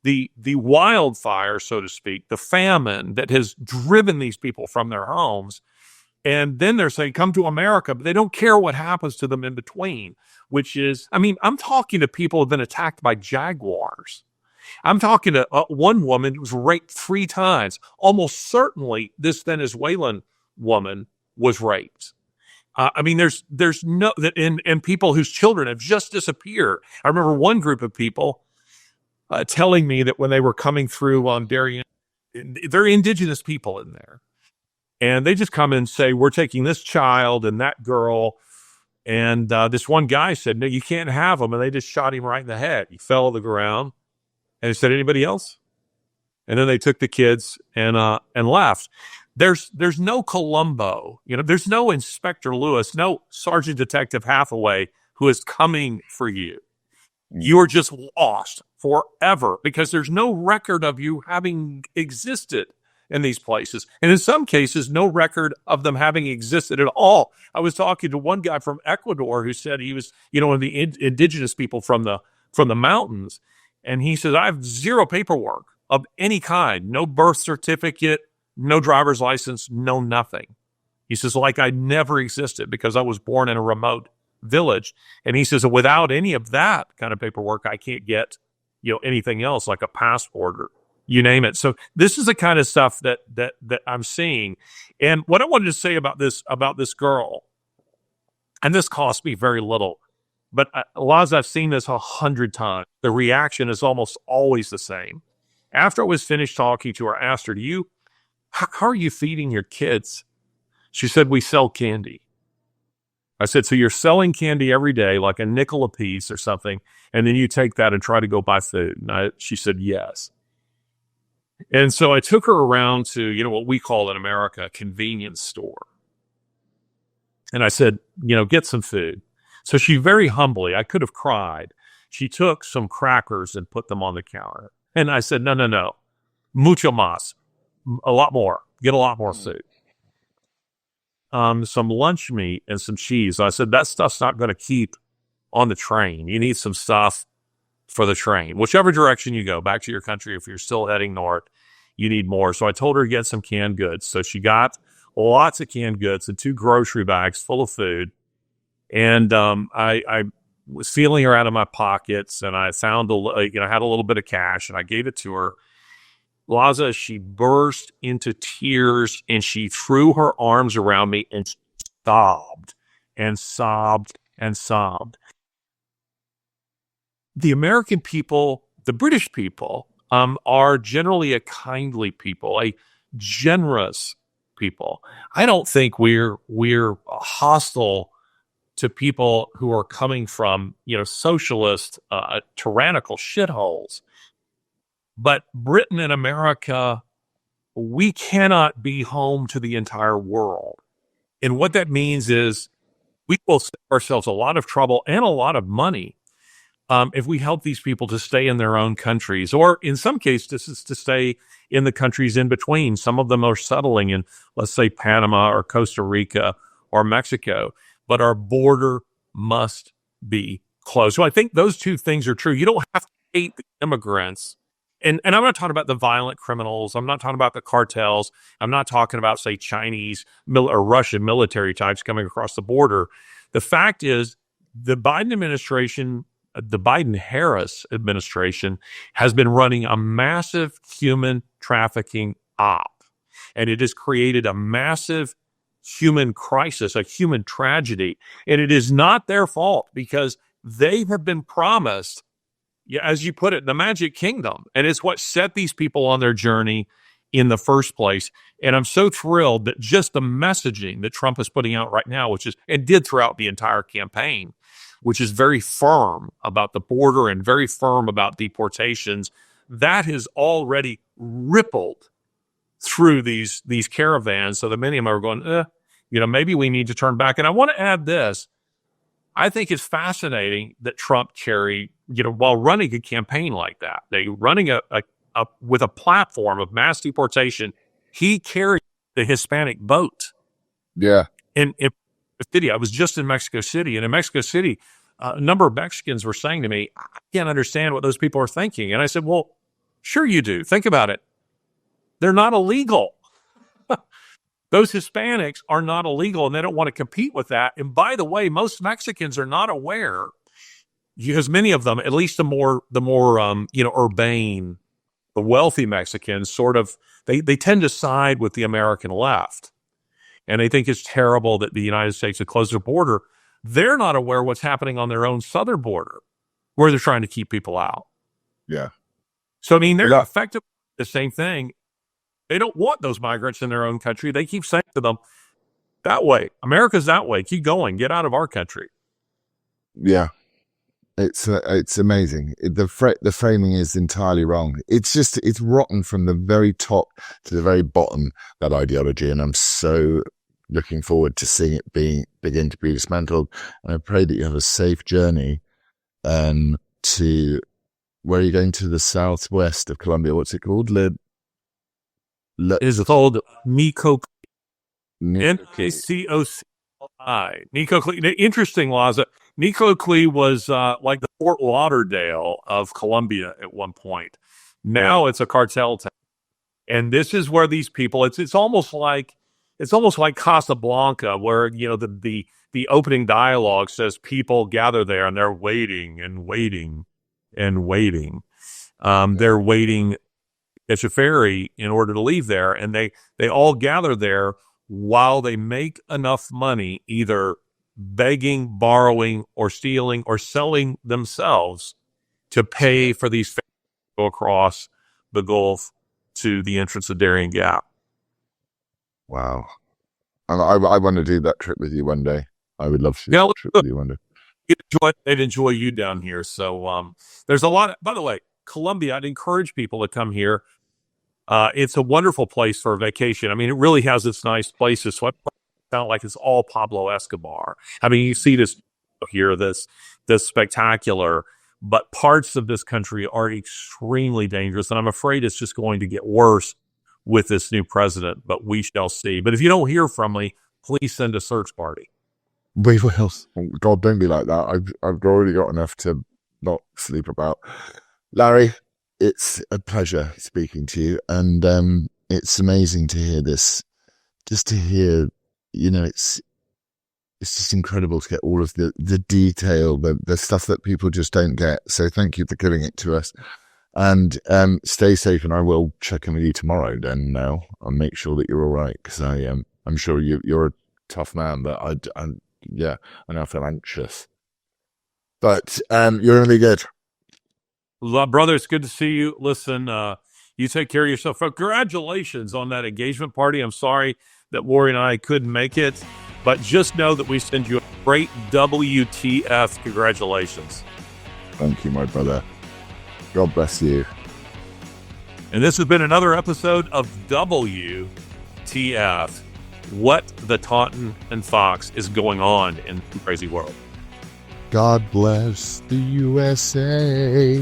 the wildfire, so to speak, the famine that has driven these people from their homes. And then they're saying, come to America, but they don't care what happens to them in between, which is, I mean, I'm talking to people who have been attacked by jaguars. I'm talking to one woman who was raped 3 times. Almost certainly this Venezuelan woman was raped. I mean, there's no, and people whose children have just disappeared. I remember one group of people telling me that when they were coming through on Darien, they're indigenous people in there. And they just come and say, we're taking this child and that girl. And this one guy said, no, you can't have him. And they just shot him right in the head. He fell to the ground. And he said, anybody else? And then they took the kids and left. There's no Columbo, there's no Inspector Lewis, no Sergeant Detective Hathaway who is coming for you. You are just lost forever because there's no record of you having existed in these places. And in some cases, no record of them having existed at all. I was talking to one guy from Ecuador who said he was, one of the indigenous people from the mountains. And he says, I have zero paperwork of any kind, no birth certificate, no driver's license, no nothing. He says, like I never existed because I was born in a remote village. And he says, without any of that kind of paperwork, I can't get, anything else like a passport or you name it. So this is the kind of stuff that I'm seeing. And what I wanted to say about this girl, and this cost me very little, but Lozza, I've seen this 100 times. The reaction is almost always the same. After I was finished talking to her, I asked her, how are you feeding your kids? She said, we sell candy. I said, so you're selling candy every day, like a nickel a piece or something, and then you take that and try to go buy food. And she said, yes. And so I took her around to, what we call in America, a convenience store. And I said, get some food. So she very humbly, I could have cried, she took some crackers and put them on the counter. And I said, no, mucho más, a lot more, get a lot more food. Some lunch meat and some cheese. I said, that stuff's not going to keep on the train. You need some stuff for the train. Whichever direction you go, back to your country, if you're still heading north, you need more. So I told her to get some canned goods. So she got lots of canned goods and 2 grocery bags full of food. And I was feeling her out of my pockets, and I found had a little bit of cash, and I gave it to her. Lozza, she burst into tears, and she threw her arms around me and sobbed and sobbed and sobbed. The American people, the British people, are generally a kindly people, a generous people. I don't think we're hostile to people who are coming from, socialist, tyrannical shitholes. But Britain and America, we cannot be home to the entire world. And what that means is we will save ourselves a lot of trouble and a lot of money if we help these people to stay in their own countries, or in some cases to stay in the countries in between. Some of them are settling in, let's say, Panama or Costa Rica or Mexico, but our border must be closed. So I think those two things are true. You don't have to hate the immigrants. And I'm not talking about the violent criminals. I'm not talking about the cartels. I'm not talking about, say, Chinese or Russian military types coming across the border. The fact is, the Biden administration, the Biden-Harris administration, has been running a massive human trafficking op. And it has created a massive human crisis, a human tragedy. And it is not their fault, because they have been promised yeah, as you put it, the Magic Kingdom. And it's what set these people on their journey in the first place. And I'm so thrilled that just the messaging that Trump is putting out right now, which is, and did throughout the entire campaign, which is very firm about the border and very firm about deportations, that has already rippled through these caravans. So that many of them are going, maybe we need to turn back. And I want to add this. I think it's fascinating that Trump carried, while running a campaign like that, running with a platform of mass deportation, he carried the Hispanic vote. Yeah. In City, I was just in Mexico City, and in Mexico City, a number of Mexicans were saying to me, I can't understand what those people are thinking. And I said, well, sure you do. Think about it. They're not illegal. Those Hispanics are not illegal, and they don't want to compete with that. And by the way, most Mexicans are not aware, because many of them, at least the more urbane, the wealthy Mexicans, sort of, they tend to side with the American left. And they think it's terrible that the United States has closed their border. They're not aware what's happening on their own southern border, where they're trying to keep people out. Yeah. So, I mean, they're effectively the same thing. They don't want those migrants in their own country. They keep saying to them, that way, America's that way. Keep going. Get out of our country. Yeah. It's amazing. The framing is entirely wrong. It's rotten from the very top to the very bottom, that ideology. And I'm so looking forward to seeing it begin to be dismantled. And I pray that you have a safe journey to, where are you going, to the southwest of Colombia? What's it called? It's called Nicocli. Nicocli. Nicocli. Interesting, Lozza. Nicocli was like the Fort Lauderdale of Colombia at one point. Now it's a cartel town, and this is where these people. It's almost like Casablanca, where the opening dialogue says people gather there and they're waiting and waiting and waiting. They're waiting. Catch a ferry in order to leave there, and they all gather there while they make enough money, either begging, borrowing, or stealing, or selling themselves to pay for these ferries to go across the Gulf to the entrance of Darien Gap. Wow. And I want to do that trip with you one day. I would love to do that trip with you one day. They'd enjoy you down here. So there's a lot. By the way, Colombia, I'd encourage people to come here. It's a wonderful place for a vacation. I mean, it really has its nice places. So I sound like it's all Pablo Escobar. I mean, you see this here, this spectacular, but parts of this country are extremely dangerous. And I'm afraid it's just going to get worse with this new president, but we shall see. But if you don't hear from me, please send a search party. We will. God, don't be like that. I've already got enough to not sleep about. Larry, it's a pleasure speaking to you, and it's amazing to hear this. Just to hear, it's just incredible to get all of the detail, the stuff that people just don't get. So thank you for giving it to us, and stay safe. And I will check in with you tomorrow. Then now I'll make sure that you're all right, because I'm sure you're a tough man, but I now feel anxious. But you're going to be good. Brother, it's good to see you. Listen, you take care of yourself. Congratulations on that engagement party. I'm sorry that Lori and I couldn't make it, but just know that we send you a great WTF. Congratulations. Thank you, my brother. God bless you. And this has been another episode of WTF. What the Taunton and Fox is going on in the crazy world. God bless the USA.